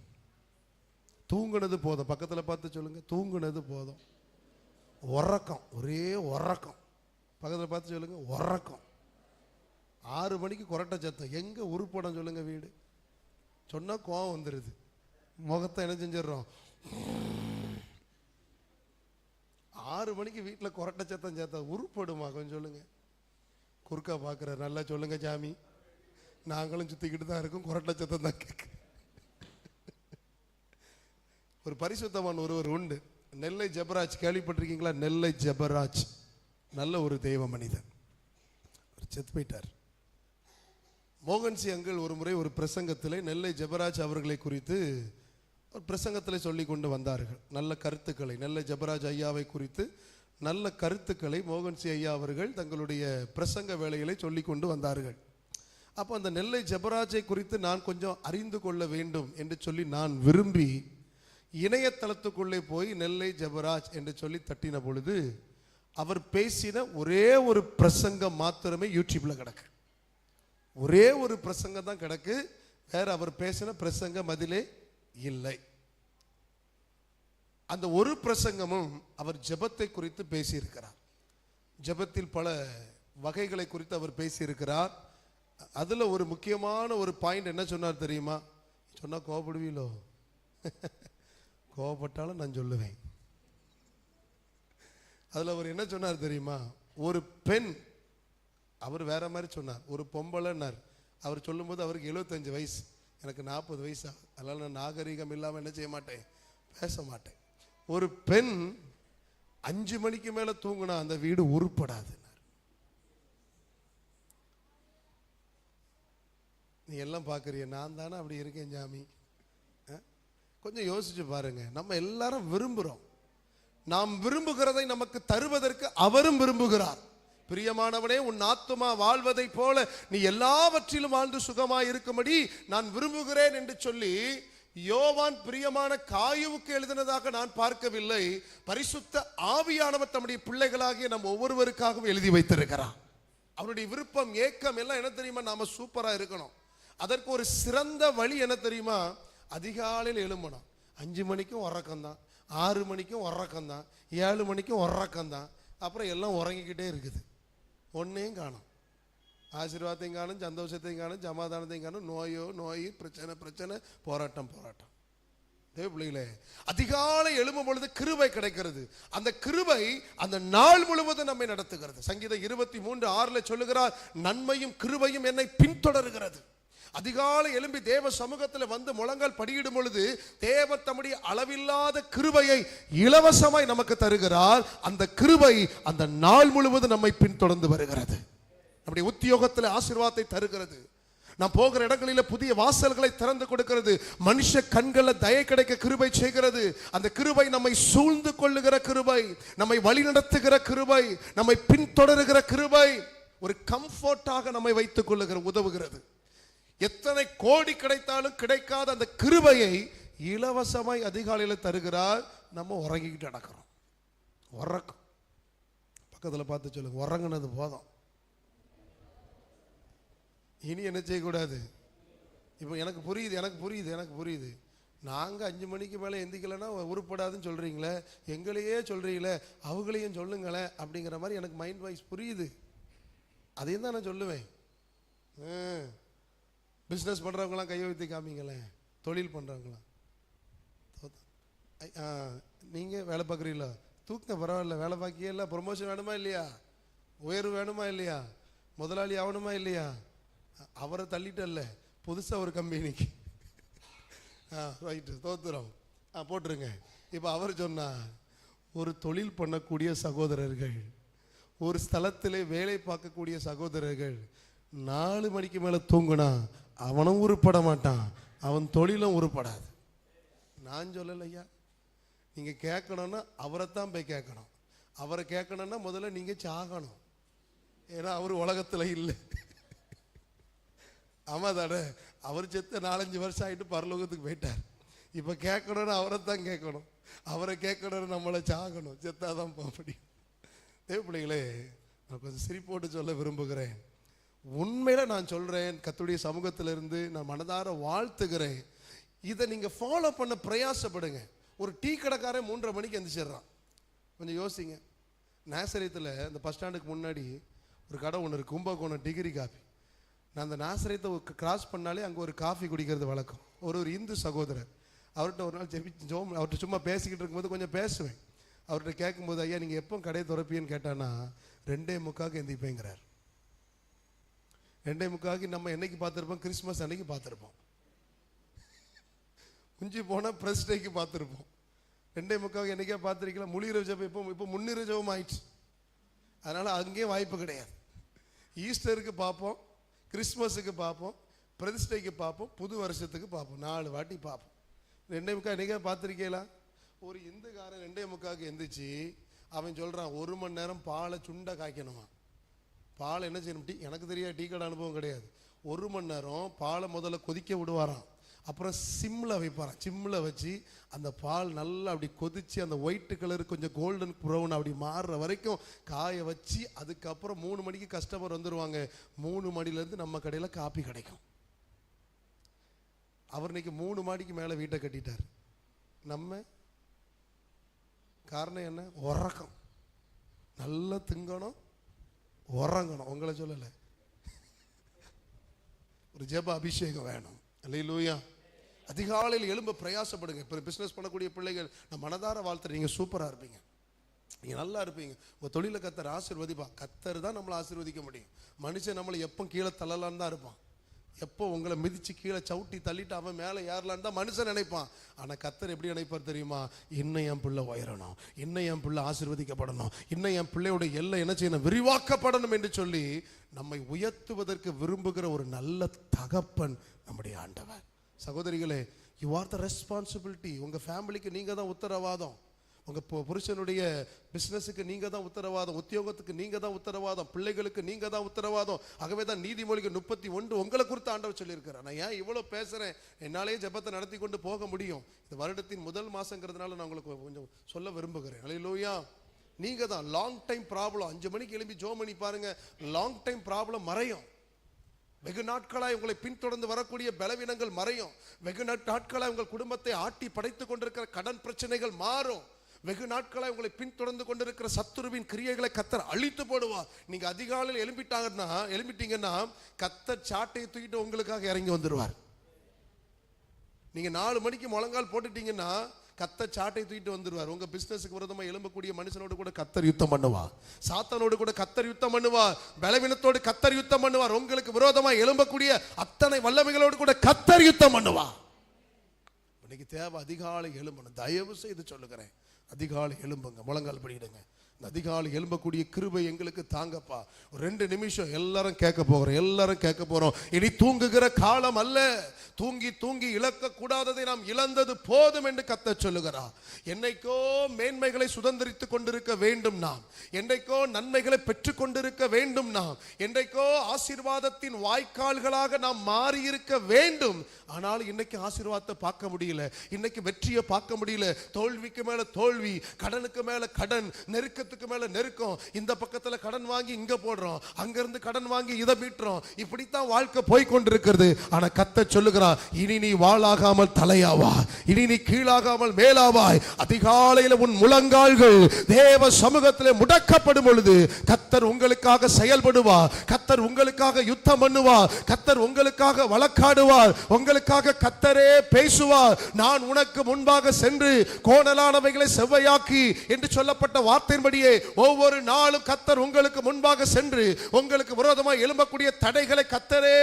தூங்குனது போதும். பக்கத்தில் பார்த்து சொல்லுங்க, தூங்குனது போதும். உறக்கம், ஒரே உறக்கம். பக்கத்தில் பார்த்து சொல்லுங்க, உறக்கம். 6 மணிக்கு கொரட்டை சத்தம், எங்கே உருப்படம் சொல்லுங்க? வீடு சொன்னால் கோவம் வந்துடுது, முகத்தை என்ன செஞ்சிடறோம்? 6 மணிக்கு வீட்டில் கொரட்டை சத்தம் சேர்த்தா உருப்படுமா? கொஞ்சம் சொல்லுங்க. குறுக்கா பார்க்குற, நல்லா சொல்லுங்க சாமி, நாங்களும் சுற்றிக்கிட்டு தான் இருக்கோம், கொரட்டை சத்தம் தான் கேட்க. ஒரு பரிசுத்தமான ஒருவர் உண்டு, நெல்லை ஜெபராஜ், கேள்விப்பட்டிருக்கீங்களா? நெல்லை ஜெபராஜ் நல்ல ஒரு தெய்வ மனிதன், செத்து போயிட்டார். மோகன்சி அங்கிள் ஒரு முறை ஒரு பிரசங்கத்திலே நெல்லை ஜெபராஜ் அவர்களை குறித்து ஒரு பிரசங்கத்தில் சொல்லி கொண்டு வந்தார்கள். நல்ல கருத்துக்களை, நெல்லை ஜெபராஜ் ஐயாவை குறித்து நல்ல கருத்துக்களை மோகன்சி ஐயா அவர்கள் தங்களுடைய பிரசங்க வேளைகளை சொல்லி கொண்டு வந்தார்கள். அப்போ அந்த நெல்லை ஜெபராஜை குறித்து நான் கொஞ்சம் அறிந்து கொள்ள வேண்டும் என்று சொல்லி நான் விரும்பி இணையதளத்துக்குள்ளே போய் நெல்லை ஜெபராஜ் என்று சொல்லி தட்டின பொழுது அவர் பேசின ஒரே ஒரு பிரசங்கம் மாத்திரமே யூடியூப்ல கிடக்கு. ஒரே ஒரு பிரசங்கம் தான் கிடக்கு, வேற அவர் பேசின பிரசங்கம் அதிலே இல்லை. அந்த ஒரு பிரசங்கமும் அவர் ஜெபத்தை குறித்து பேசியிருக்கிறார். ஜெபத்தில் பல வகைகளை குறித்து அவர் பேசியிருக்கிறார். அதுல ஒரு முக்கியமான ஒரு பாயிண்ட் என்ன சொன்னார் தெரியுமா? சொன்னா கோபப்படுவீங்களோ? கோபப்பட்டாலும் நான் சொல்லுவேன். அதுல அவர் என்ன சொன்னார் தெரியுமா? ஒரு பெண், அவர் வேற மாதிரி சொன்னார், ஒரு பொம்பளைன்னார். அவர் சொல்லும்போது அவருக்கு 75 வயசு, எனக்கு 40 வயசா, அதனால நான் நாகரிகம் இல்லாமல் என்ன செய்ய மாட்டேன், பேச மாட்டேன். ஒரு பெண் 5 மணிக்கு மேல தூங்கினா அந்த வீடு உருப்படாது. நீ எல்லாம் பார்க்குறிய, நான் தானே அப்படி இருக்கேன் சாமி. கொஞ்சம் யோசிச்சு பாருங்க. நம்ம எல்லாரும் விரும்புகிறோம், நாம் விரும்புகிறதை நமக்கு தருவதற்கு அவரும் விரும்புகிறார். பிரியமானவனே, உன் ஆத்துமா வாழ்வதை போல நீ எல்லாவற்றிலும் வாழ்ந்து சுகமாய் இருக்கும்படி நான் விரும்புகிறேன் என்று சொல்லி யோவான் பிரியமான காயுவுக்கு எழுதினதாக நான் பார்க்கவில்லை. பரிசுத்த ஆவியானவர் தம்முடைய பிள்ளைகளாகிய நம் ஒவ்வொருவருக்காகவும் எழுதி வைத்திருக்கிறார். அவருடைய விருப்பம், ஏக்கம் எல்லாம் என்ன தெரியுமா? நாம சூப்பரா இருக்கணும். அதற்கு ஒரு சிறந்த வழி என்ன தெரியுமா? அதிகாலையில் எழும்பணும். 5 மணிக்கும் உறக்கம்தான், 6 மணிக்கும் உறக்கம்தான், 7 மணிக்கும் உறக்கம்தான். அப்புறம் எல்லாம் உறங்கிக்கிட்டே இருக்குது, ஒன்றையும் காணும். ஆசீர்வாதத்தையும் காணும், சந்தோஷத்தையும் காணும், சமாதானத்தையும் காணும். நோயோ நோய், பிரச்சனை பிரச்சனை, போராட்டம் போராட்டம். தேவ பிள்ளைகளே, அதிகாலை எழும்பும் பொழுது கிருபை கிடைக்கிறது. அந்த கிருபை அந்த நாள் முழுவதும் நம்மை நடத்துகிறது. சங்கீதம் 23:6 சொல்லுகிறார், நன்மையும் கிருபையும் என்னை பின்தொடர்கிறது. அதிகாலை எழும்பி தேவ சமூகத்தில் வந்து முழங்கால் படியிடும் பொழுது தேவன் தம்முடைய அளவில்லாத கிருபையை இலவசமாய் நமக்கு தருகிறார். அந்த கிருபை அந்த நாள் முழுவதும் நம்மை பின்தொடர்ந்து வருகிறது. நம்முடைய உத்தியோகத்தில் ஆசீர்வாதத்தை தருகிறது. நாம் போகிற இடங்களில் புதிய வாசல்களை திறந்து கொடுக்கிறது. மனுஷ கண்களில் தயை கிடைக்க கிருபை செய்கிறது. அந்த கிருபை நம்மை சூழ்ந்து கொள்ளுகிற கிருபை, நம்மை வழிநடத்துகிற கிருபை, நம்மை பின்தொடருகிற கிருபை, ஒரு கம்ஃபர்ட்டாக நம்மை வைத்துக் கொள்ளுகிற உதவுகிறது. எத்தனை கோடி கிடைத்தாலும் கிடைக்காத அந்த கிருபையை இலவசமாய் அதிகாலையில் தருகிறார். நம்ம உறங்கிக்கிட்டு நடக்கிறோம். உறக்கம். பக்கத்தில் பார்த்து சொல்லுங்க, உறங்குனது போதும், இனி என்ன செய்யக்கூடாது. இப்போ எனக்கு புரியுது. நாங்கள் 5 மணிக்கு மேலே எந்திக்கலைன்னா உருப்படாதுன்னு சொல்கிறீங்களே, எங்களையே சொல்கிறீங்களே, அவங்களையும் சொல்லுங்களேன் அப்படிங்கிற மாதிரி எனக்கு மைண்ட் வாய்ஸ் புரியுது. அதையும் தான் நான் சொல்லுவேன். பிஸ்னஸ் பண்ணுறவங்களாம் கையை வைத்து காமிங்களேன், தொழில் பண்ணுறவங்களாம். நீங்கள் வேலை பார்க்குறீங்களா? தூக்க பரவாயில்ல, வேலை பார்க்கியே இல்லை. ப்ரொமோஷன் வேணுமா இல்லையா? உயர்வு வேணுமா இல்லையா? முதலாளி ஆகணுமா இல்லையா? அவரை தள்ளிட்டல்ல, புதுசா ஒரு கம்பெனிக்கு. ரைட்டு, தோத்துறோம். போட்டுருங்க. இப்போ அவர் சொன்னா, ஒரு தொழில் பண்ணக்கூடிய சகோதரர்கள், ஒரு ஸ்தலத்திலே வேலை பார்க்கக்கூடிய சகோதரர்கள் 4 மணிக்கு மேலே தூங்குனா அவனும் உருப்பட மாட்டான், அவன் தொழிலும் உருப்படாது. நான் சொல்லலையா, நீங்கள் கேட்கணும்னா அவரைத்தான் போய் கேட்கணும். அவரை கேட்கணும்னா முதல்ல நீங்கள் சாகணும். ஏன்னா அவர் உலகத்தில் இல்லை. ஆமாம் தானே, அவர் செத்த 4-5 வருஷம் ஆகிட்டு பரலோகத்துக்கு போயிட்டார். இப்போ கேட்கணும்னா அவரைத்தான் கேட்கணும். அவரை கேட்கணும்னு நம்மளை சாகணும், செத்தாதான் போக முடியும். தேவப்பிள்ளைகளே, நான் கொஞ்சம் சிரிப்போட்டு சொல்ல விரும்புகிறேன். உண்மையில நான் சொல்றேன், கர்த்தருடைய சமூகத்திலிருந்து நான் மனதார வாழ்த்துகிறேன். இதை நீங்க ஃபாலோ பண்ண பிரயாசப்படுங்க. ஒரு டீ கடைக்காரன் 3:30 மணிக்கு எந்திரிச்சிடுறான். கொஞ்சம் யோசிங்க. நாசரேத்தில் இந்த பஸ் ஸ்டாண்டுக்கு முன்னாடி ஒரு கடை ஒன்று இருக்கு, கும்பகோணம் டிகிரி காஃபி. நான் அந்த நாசரேத்தை கிராஸ் பண்ணாலே அங்கே ஒரு காஃபி குடிக்கிறது வழக்கம். ஒரு இந்து சகோதரர், அவர்கிட்ட ஒரு நாள் அவர்கிட்ட சும்மா பேசிக்கிட்டு இருக்கும்போது கொஞ்சம் பேசுவேன். அவர்கிட்ட கேட்கும்போது, ஐயா நீங்கள் எப்போ கடையை திறப்பீன்னு கேட்டானா 2:45 எந்திரிப்பேங்கிறார். 2:45 நம்ம என்னைக்கு பார்த்துருப்போம்? கிறிஸ்மஸ் அன்னைக்கு பார்த்துருப்போம். குஞ்சு போனால் பிரஸ் டேக்கு பார்த்துருப்போம். 2:45 என்னைக்கா பார்த்துருக்கலாம். முழிகிற ஜபம் இப்போ முன்னிற ஜபம் ஆயிடுச்சு. அதனால் அங்கேயும் வாய்ப்பு கிடையாது. ஈஸ்டருக்கு பார்ப்போம், கிறிஸ்மஸுக்கு பார்ப்போம், பிரதிஷ்டைக்கு பார்ப்போம், புது வருஷத்துக்கு பார்ப்போம். 4 வாட்டி பார்ப்போம். 2:45 என்னைக்கா பார்த்துருக்கீங்களா? ஒரு இந்துக்காரன் 2:45 எந்திரிச்சு அவன் சொல்கிறான், 1 மணி நேரம் பாலை சுண்டை காய்க்கணுமா. பாலை என்ன செய்யணும்? டீ, எனக்கு தெரியாது, டீ கடை அனுபவம் கிடையாது. 1 மணி நேரம் பாலை முதல்ல கொதிக்க விடுவாராம், அப்புறம் சிம்மில் வைப்பாராம். சிம்மில் வச்சு அந்த பால் நல்லா அப்படி கொதித்து அந்த ஒயிட் கலர் கொஞ்சம் கோல்டன் ப்ரௌன் அப்படி மாறுற வரைக்கும் காய வச்சு, அதுக்கப்புறம் 3 மணிக்கு கஸ்டமர் வந்துடுவாங்க. 3 மணிலேருந்து நம்ம கடையில் காப்பி கிடைக்கும். அவர் இன்னைக்கு 3 மாடிக்கு மேலே வீட்டை கட்டிட்டார். நம்ம காரணம் என்ன? உறக்கம். நல்லா திங்கணும், உறங்கணும். உங்களை சொல்லலை, ஒரு ஜெப அபிஷேகம் வேணும். அல்லேலூயா. அதிகாலையில் எழும்ப பிரயாசப்படுங்க. இப்போ பிஸ்னஸ் பண்ணக்கூடிய பிள்ளைகள் நான் மனதார வாழ்த்துறேன். நீங்கள் சூப்பராக இருப்பீங்க, நீங்கள் நல்லா இருப்பீங்க. உங்கள் தொழிலை கத்தர் ஆசீர்வதிப்பா. கத்தர் தான் நம்மளை ஆசீர்வதிக்க முடியும். மனுஷன் நம்மளை எப்போ கீழே தள்ளலான்னு தான் இருப்பான். எப்போ உங்களை மிதித்து கீழே சவுட்டி தள்ளிட்டு அவன் மேலே ஏறலான்னு தான் மனுஷன் நினைப்பான். ஆனால் கத்தர் எப்படி நினைப்பார் தெரியுமா? இன்னும் என் பிள்ளை உயரணும், இன்னும் என் பிள்ளை ஆசீர்வதிக்கப்படணும், இன்னும் என் பிள்ளையோட எல்லை என்ன செய்யணும்? விரிவாக்கப்படணும் என்று சொல்லி நம்மை உயர்த்துவதற்கு விரும்புகிற ஒரு நல்ல தகப்பன் நம்முடைய ஆண்டவர். சகோதரிகளே, யூ ஆர் த ரெஸ்பான்சிபிலிட்டி. உங்கள் ஃபேமிலிக்கு நீங்கள் தான் உத்தரவாதம். உங்கள் புருஷனுடைய பிஸ்னஸுக்கு நீங்கள் தான் உத்தரவாதம், உத்தியோகத்துக்கு நீங்கள் தான் உத்தரவாதம், பிள்ளைகளுக்கு நீங்கள் தான் உத்தரவாதம். ஆகவே தான் நீதிமொழிகள் 31 உங்களை குறித்து ஆண்டவர் சொல்லியிருக்கிறார். நான் ஏன் இவ்வளோ பேசுகிறேன்? என்னாலே ஜெபத்தை நடத்தி கொண்டு போக முடியும். இந்த வருடத்தின் முதல் மாதங்கிறதுனால நான் உங்களுக்கு கொஞ்சம் சொல்ல விரும்புகிறேன். அல்லேலூயா. நீங்கள் தான் லாங் டைம் ப்ராப்ளம். 5 மணிக்கு எழுப்பி ஜோம் பண்ணி பாருங்க, லாங் டைம் ப்ராப்ளம் மறையும். வெகு நாட்களாய் உங்களை பின்தொடர்ந்து வரக்கூடிய பலவீனங்கள் மறையும். வெகு நாட்களாய் உங்கள் குடும்பத்தை ஆட்டி படைத்து கொண்டிருக்கிற கடன் பிரச்சனைகள் மாறும். வெகு நாட்களாய் உங்களை பின்தொடர்ந்து கொண்டிருக்கிற சத்துருவின் கிரியைகளை கத்தர் அழித்து போடுவார். நீங்க அதிகாலையில் எழும்பிட்டீங்கன்னா கத்தர் சாட்டையை தூக்கிட்டு உங்களுக்காக இறங்கி வந்துடுவார். நீங்க 4 மணிக்கு முழங்கால் போட்டுட்டீங்கன்னா கத்தர் சாட்டை தூக்கிட்டு வந்துடுவார். உங்க பிசினஸுக்கு விரோதமா எழும்பக்கூடிய மனுஷனோடு கூட கத்தர் யுத்தம் பண்ணுவார். சாத்தானோடு கூட கத்தர் யுத்தம் பண்ணுவார். பலவீனத்தோடு கத்தர் யுத்தம் பண்ணுவார். உங்களுக்கு விரோதமா எழும்பக்கூடிய அத்தனை வல்லமைகளோடு கூட கத்தர் யுத்தம் பண்ணுவார். இன்னைக்கு தேவை அதிகாலை எழும்பணும். தயவு செய்து சொல்லுகிறேன், அதிகாலை எழும்புங்க, முழங்கால் படிடுங்க. அதிகாலை எழும்பக்கூடிய கிருபை எங்களுக்கு தாங்கப்பா. 2 நிமிஷம் எல்லாரும் கேட்க போகிறோம். இனி தூங்குகிற காலம் அல்ல. தூங்கி தூங்கி இழக்க கூடாததை நாம் இழந்தது போதும் என்று கர்த்தர் சொல்லுகிறார். என்னைக்கோ மேன்மைகளை சுதந்திரித்துக் கொண்டிருக்க வேண்டும் நாம், என்றைக்கோ நன்மைகளை பெற்றுக் கொண்டிருக்க வேண்டும் நாம், என்றைக்கோ ஆசீர்வாதத்தின் வாய்க்கால்களாக நாம் மாறி இருக்க வேண்டும். ஆனால் இன்னைக்கு ஆசீர்வாதத்தை பார்க்க முடியல, இன்னைக்கு வெற்றியை பார்க்க முடியல. தோல்விக்கு மேல தோல்வி, கடனுக்கு மேல கடன், நெருக்கத்துக்கு மேல நெருக்கம். இந்த பக்கத்துல கடன் வாங்கி இங்க போடுறோம், அங்கிருந்து கடன் வாங்கி இதை மீட்டுறோம். இப்படித்தான் வாழ்க்கை போய் கொண்டிருக்கிறது. ஆனா கர்த்தர் சொல்லுகிறார், இனி நீ வாளாகாமல் தலையாவா, இனி நீ கீழாகாமல் மேலாவாய். அதிகாலையில் உன் முழங்கால்கள் தேவ சமூகத்திலே முடக்கப்படும் பொழுது கர்த்தர் உங்களுக்காக செயல்படுவார். கர்த்தர் உங்களுக்காக யுத்தம் பண்ணுவார். கர்த்தர் உங்களுக்காக வழக்காடுவார். உங்களுக்காக கர்த்தரே பேசுவார். நான் உனக்கு முன்பாக சென்று கோணலானவைகளை செவ்வையாக்கி என்று சொல்லப்பட்ட வார்த்தையின்படியே ஒவ்வொரு நாளும் கர்த்தர் உங்களுக்கு முன்பாக சென்று உங்களுக்கு விரோதமாக எழும்பக்கூடிய தடைகளை கர்த்தரே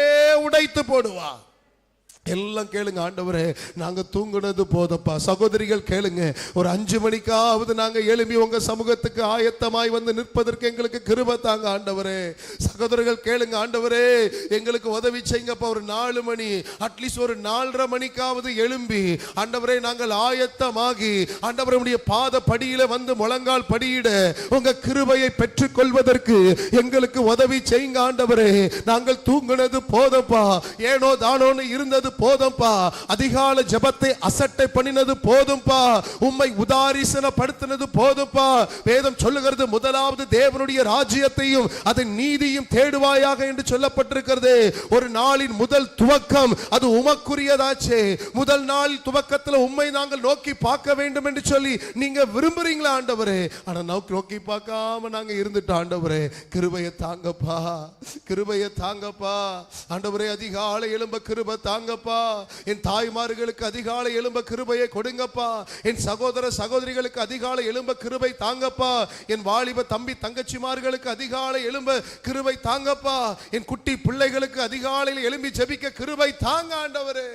உடைத்து போடுவா. எல்லாம் கேளுங்க, ஆண்டவரே நாங்க தூங்குனது போதப்பா. சகோதரிகள் கேளுங்க, ஒரு 5 மணிக்காவது நாங்க எழும்பி உங்க சமூகத்துக்கு ஆயத்தமாய் வந்து நிற்பதற்கு எங்களுக்கு கிருபை தாங்க ஆண்டவரே. சகோதரர்கள் கேளுங்க, ஆண்டவரே எங்களுக்கு உதவி செய்யுங்கப்பா. ஒரு 4 மணி அட்லீஸ்ட் ஒரு 4:30 மணிக்காவது எழும்பி ஆண்டவரே நாங்கள் ஆயத்தமாகி ஆண்டவருடைய பாத படியில வந்து முழங்கால் படியிட உங்க கிருபையை பெற்றுக் கொள்வதற்கு எங்களுக்கு உதவி செய்யுங்க ஆண்டவரே. நாங்கள் தூங்குனது போதப்பா, ஏனோ தானோன்னு இருந்தது போதும்பா. அதிகாலை ஜெபத்தை அசட்டை பண்ணினது போதும்பா. உம்மை உதாரிசனப்படுத்தினது போதும்பா. வேதம் சொல்லுகிறது, முதலாவது தேவனுடைய ராஜ்யத்தையும் அதன் நீதியும் தேடுவாயாக என்று சொல்லப்பட்டிருக்கிறது. ஒரு நாளின் முதல் துவக்கம் அது உமக்குரியதாச்சே. முதல் நாள் துவக்கத்தில் உம்மை நாங்கள் நோக்கி பார்க்க வேண்டும் என்று சொல்லி நீங்க விரும்புறீங்களா ஆண்டவரே? ஆனா நோக்கி பார்க்காம நாங்க இருந்துட்டோம் ஆண்டவரே. கிருபையை தாங்கப்பா, கிருபையை தாங்கப்பா ஆண்டவரே. அதிகாலை எழும்ப கிருபை தாங்கப்பா. என் தாய்மார்களுக்கு அதிகாலை எழும்ப கிருபையை கொடுங்கப்பா. என் சகோதர சகோதரிகளுக்கு அதிகாலை எழும்ப கிருபை தாங்கப்பா. என் வாலிப தம்பி தங்கச்சிமார்களுக்கு அதிகாலை எழும்ப கிருபை தாங்கப்பா. என் குட்டி பிள்ளைகளுக்கு அதிகாலையில் எழும்பி ஜெபிக்க கிருபை தாங்க ஆண்டவரே.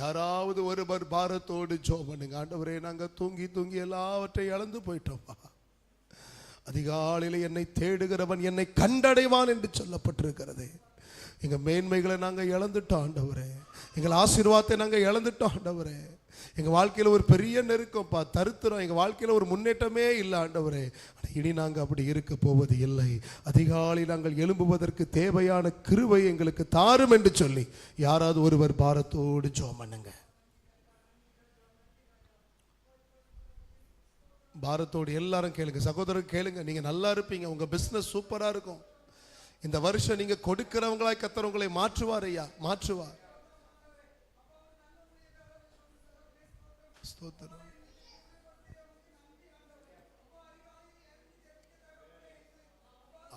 யாராவது ஒருவர் பாரத்தோடு ஜெபம் பண்ணுங்க. ஆண்டவரே நாங்க தூங்கி தூங்கி எல்லாவற்றையும் இழந்து போயிட்டோம்ப்பா. அதிகாலையில் என்னை தேடுகிறவன் என்னை கண்டடைவான் என்று சொல்லப்பட்டிருக்கிறது. எங்க மேன்மைகளை நாங்க இழந்துட்டோம் ஆண்டவரே. எங்கள் ஆசீர்வாதத்தை நாங்க இழந்துட்டோம் ஆண்டவரே. எங்க வாழ்க்கையில ஒரு பெரிய நெருக்கம்ப்பா, தருத்திரம். எங்க வாழ்க்கையில ஒரு முன்னேற்றமே இல்லை ஆண்டவரே. இனி நாங்க அப்படி இருக்க போவது இல்லை. அதிகாலை நாங்கள் எழும்புவதற்கு தேவையான கிருபை எங்களுக்கு தாரும் என்று சொல்லி யாராவது ஒருவர் பாரத்தோடு ஜெபம் பண்ணுங்க. பாரத்தோடு எல்லாரும் கேளுங்க. சகோதரர் கேளுங்க, நீங்க நல்லா இருப்பீங்க. உங்க பிசினஸ் சூப்பரா இருக்கும். இந்த வருஷம் நீங்க கொடுக்கிறவங்களாய் கர்த்தர் உங்களை மாற்றுவார் ஐயா, மாற்றுவார். ஸ்தோத்திரம்.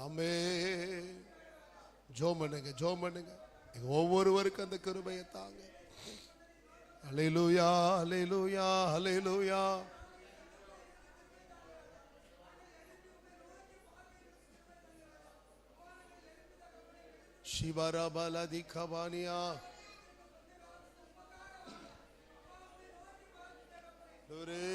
ஆமென். ஜெபம் பண்ணுங்க, ஜெபம் பண்ணுங்க. ஒவ்வொருவருக்கும் அந்த கிருபையை தாங்க. அல்லேலூயா, அல்லேலூயா, அல்லேலூயா. शिवारा बाला दिखा बानिया डोरे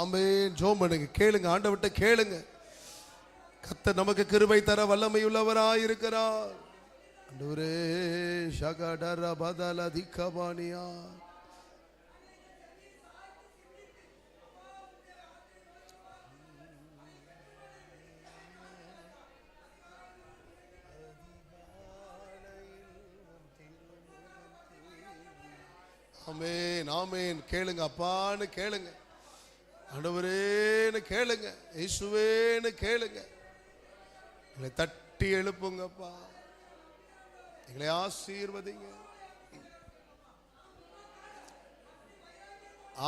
ஆமென். ஜெபம் பண்ணுங்க, கேளுங்க, ஆண்டவர்ட்ட கேளுங்க. கர்த்தர் நமக்கு கிருபை தர வல்லமையுள்ளவராய் இருக்கிறார். ஆண்டவரே ஷகடர பதல திக்கபானியா. ஆமென், ஆமென். கேளுங்க அப்பான்னு கேளுங்க. ஆண்டவரேன்னு கேளுங்க, இயேசுவேன்னு கேளுங்க. எங்களை தட்டி எழுப்புங்கப்பா, எங்களை ஆசீர்வதிங்க.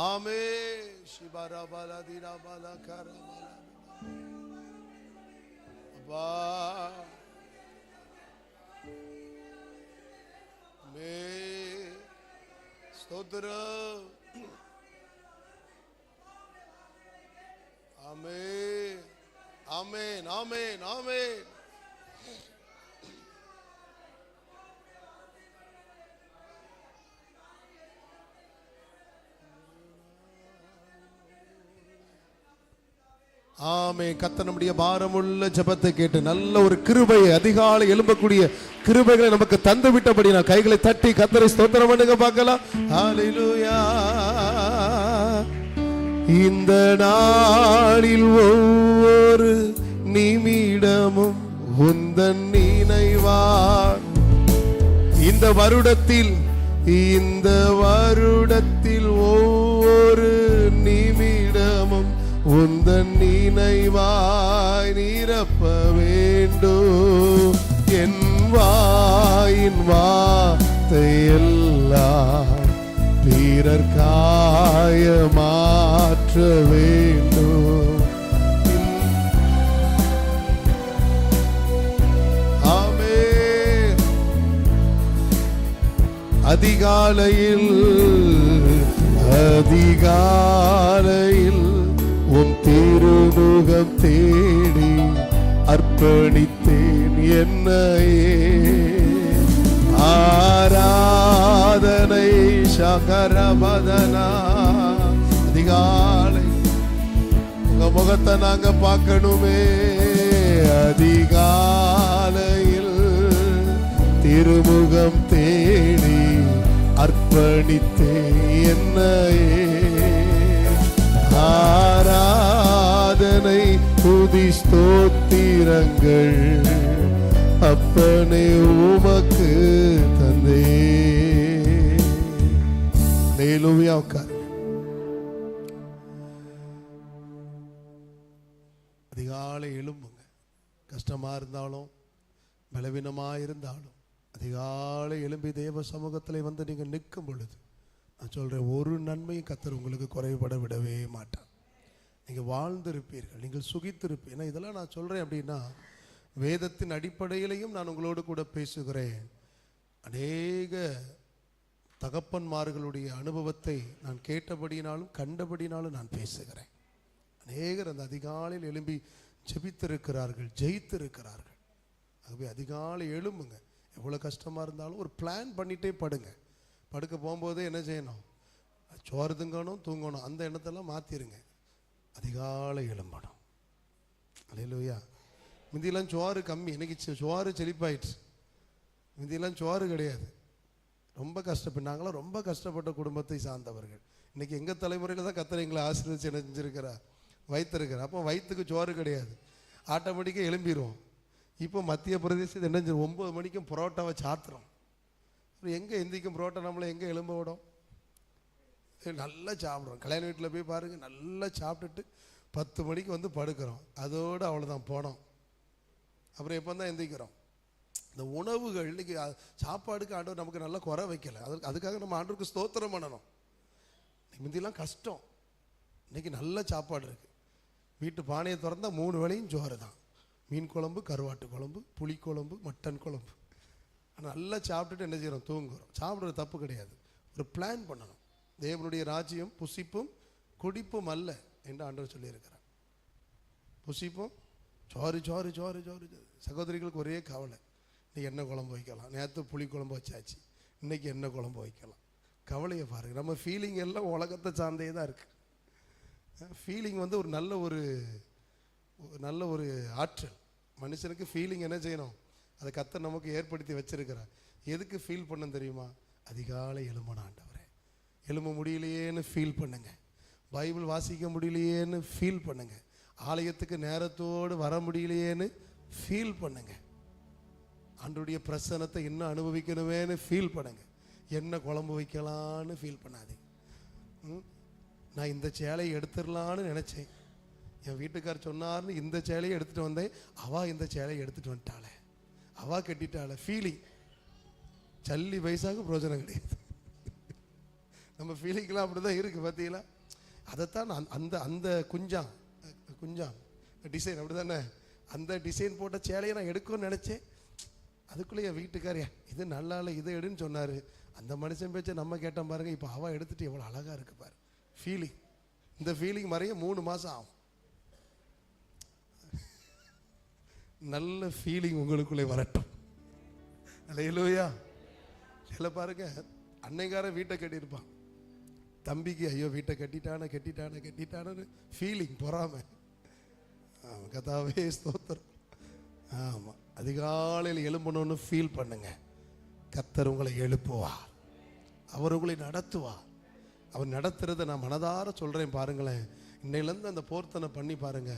ஆமென். சிபாரா பாலா தீரா பாலா காரா பாலா. அப்பா மே ஸ்தோத்திரம். ஆமென், ஆமென், ஆமென், ஆமென். ஆமென். கர்த்தர் நம்முடைய பாரமுள்ள ஜெபத்தை கேட்டு நல்ல ஒரு கிருபை, அதிகாலை எழும்பக்கூடிய கிருபைகளை நமக்கு தந்து விட்டபடி நான் கைகளை தட்டி கர்த்தரை ஸ்தோத்திரம் பண்ணுங்க பார்க்கலாம். ஹல்லேலூயா. இந்த நாளில் ஒவ்வொரு நிமிடமும் உந்தன் நினைவார். இந்த வருடத்தில் ஒவ்வொரு நிமிடமும் உந்தன் நினைவாய் நிரப்ப வேண்டும். என் வாயின் வார்த்தை எல்லாம் பிறர்க்காய மாற்ற வேண்டும். ஆமென். அதிகாலையில் உம் திருமுகம் தேடி அர்ப்பணித்தேன் என்னையே. ஆராதனை சகரபதனா. அதிகாலை உங்க முகத்தை நாங்க பார்க்கணுமே. அதிகாலையில் திருமுகம் தேடி அர்ப்பணித்தேன் என்னையே. ஆராதனை துதி ஸ்தோத்திரங்கள் அப்பனே உமக்கு தந்தே. ஹல்லேலூயா. உட்காருங்க. அதிகாலை எழும்புங்க. கஷ்டமா இருந்தாலும் பலவீனமா இருந்தாலும் அதிகாலை எழும்பி தேவ சமூகத்தில் வந்து நீங்க நிற்கும் பொழுது நான் சொல்றேன், ஒரு நன்மையும் கர்த்தர் உங்களுக்கு குறைபட விடவே மாட்டார். நீங்க வாழ்ந்திருப்பீர்கள், நீங்கள் சுகித்திருப்பீர்கள். ஏன்னா இதெல்லாம் நான் சொல்றேன் அப்படின்னா வேதத்தின் அடிப்படையிலையும் நான் உங்களோடு கூட பேசுகிறேன். அநேக தகப்பன்மார்களுடைய அனுபவத்தை நான் கேட்டபடினாலும் கண்டபடினாலும் நான் பேசுகிறேன். அநேகர் அந்த அதிகாலையில் எழும்பி ஜெபித்திருக்கிறார்கள், ஜெயித்திருக்கிறார்கள். ஆகவே அதிகாலை எழும்புங்க. எவ்வளோ கஷ்டமாக இருந்தாலும் ஒரு பிளான் பண்ணிகிட்டே படுங்க. படுக்க போகும்போதே என்ன செய்யணும்? சோறு திங்கணும், தூங்கணும், அந்த எண்ணத்தெல்லாம் மாற்றிடுங்க. அதிகாலை எழும்பணும். அல்லேலூயா. முந்தியெல்லாம் சோறு கம்மி, இன்னைக்கு சோறு செழிப்பாயிடுச்சு. முந்தியெல்லாம் சோறு கிடையாது. ரொம்ப கஷ்டப்பட்டு நாங்களாம் ரொம்ப கஷ்டப்பட்ட குடும்பத்தை சார்ந்தவர்கள். இன்னைக்கு எங்கள் தலைமுறையில் தான் கர்த்தர் எங்களை ஆசீர்வதிச்சு நினைஞ்சிருக்கிறார், வைத்திருக்கிறார். அப்போ வயிற்றுக்கு சோறு கிடையாது, ஆட்டோமேட்டிக்காக எழும்பிடுவோம். இப்போ மத்திய பிரதேசத்தில் என்ன 9 மணிக்கும் புரோட்டாவை சாத்துறோம். எங்கே எந்திக்கும் புரோட்டா நம்மளை எங்கே எழும்ப விடும்? நல்லா சாப்பிட்றோம். கல்யாண வீட்டில் போய் பாருங்கள், நல்லா சாப்பிட்டுட்டு 10 மணிக்கு வந்து படுக்கிறோம். அதோடு அவ்வளோதான் போனோம். அப்புறம் எப்போ தான் எந்திக்கிறோம்? இந்த உணவுகள் இன்னைக்கு சாப்பாடுக்கு ஆண்டவர் நமக்கு நல்லா குறை வைக்கலை. அதுக்காக நம்ம ஆண்டவருக்கு ஸ்தோத்திரம் பண்ணணும். முந்தியெல்லாம் கஷ்டம், இன்னைக்கு நல்ல சாப்பாடு இருக்குது. வீட்டு பானையை திறந்தா 3 வேளையும் சோறு தான். மீன் குழம்பு, கருவாட்டு குழம்பு, புளி குழம்பு, மட்டன் குழம்பு. நல்லா சாப்பிட்டுட்டு என்ன செய்கிறோம்? தூங்குகிறோம். சாப்பிட்றது தப்பு கிடையாது. ஒரு பிளான் பண்ணணும். தேவனுடைய ராஜ்யம் புசிப்பும் குடிப்பும் அல்ல என்று ஆண்டவர் சொல்லியிருக்கிறார். புசிப்பும் சோறு சோறு சோறு சோறு. சகோதரிகளுக்கு ஒரே கவலை, இன்னைக்கு என்ன குழம்பு வைக்கலாம்? நேற்று புளி குழம்பு வச்சாச்சு, இன்னைக்கு என்ன குழம்பு வைக்கலாம்? கவலையை பாருங்கள். நம்ம ஃபீலிங் எல்லாம் உலகத்தை சார்ந்தே தான் இருக்குது. ஃபீலிங் வந்து ஒரு நல்ல ஒரு ஆற்றல். மனுஷனுக்கு ஃபீலிங் என்ன செய்யணும்? அதை கர்த்தர் நமக்கு ஏற்படுத்தி வச்சிருக்கிறார். எதுக்கு ஃபீல் பண்ண தெரியுமா? அதிகாலை எழும்பணும். ஆண்டவரே எழும்ப முடியலையேன்னு ஃபீல் பண்ணுங்க. பைபிள் வாசிக்க முடியலையேன்னு ஃபீல் பண்ணுங்க. ஆலயத்துக்கு நேரத்தோடு வர முடியலையேன்னு ஃபீல் பண்ணுங்க. ஆண்டவருடைய பிரசன்னத்தை இன்னும் அனுபவிக்கணுமேன்னு ஃபீல் பண்ணுங்க. என்ன குழம்பு வைக்கலான்னு ஃபீல் பண்ணாதீங்க. நான் இந்த சேலையை எடுத்துடலான்னு நினச்சேன், என் வீட்டுக்கார் சொன்னார்னு இந்த சேலையை எடுத்துகிட்டு வந்தேன், அவள் இந்த சேலையை எடுத்துகிட்டு வந்துட்டாளே, அவள் கட்டிட்டாளே. ஃபீலிங் சல்லி வயசாக பிரோஜனம் கிடையாது. நம்ம ஃபீலிங்லாம் அப்படி தான் இருக்குது பார்த்தீங்களா? அதைத்தான் அந்த அந்த குஞ்சான் டிசைன் அப்படி தானே, அந்த டிசைன் போட்ட சேலையை நான் எடுக்கணும்னு நினச்சேன். அதுக்குள்ளே என் வீட்டுக்காரியா இது நல்லா இல்லை, இதை எடுன்னு சொன்னார். அந்த மனுஷன் பேச்சை நம்ம கேட்டோம் பாருங்க. இப்போ அவள் எடுத்துட்டு எவ்வளோ அழகாக இருக்கு பாரு. ஃபீலிங், இந்த ஃபீலிங் மறைய 3 மாதம் ஆகும். நல்ல ஃபீலிங் உங்களுக்குள்ளே வரட்டும். அல்லேலூயா. இல்லை பாருங்க, அன்னைக்காரன் வீட்டை கட்டியிருப்பான், தம்பிக்கு ஐயோ வீட்டை கட்டிட்டானு ஃபீலிங் பொறாம. கதாவே ஸ்தோத்திரம். ஆமாம், அதிகாலையில் எழும்பணும்னு ஃபீல் பண்ணுங்க. கர்த்தர் உங்களை எழுப்புவார், அவர் உங்களை நடத்துவார். அவர் நடத்துறதை நான் மனதார சொல்கிறேன் பாருங்களேன். இன்னையிலேருந்து அந்த போர்த்தனை பண்ணி பாருங்க.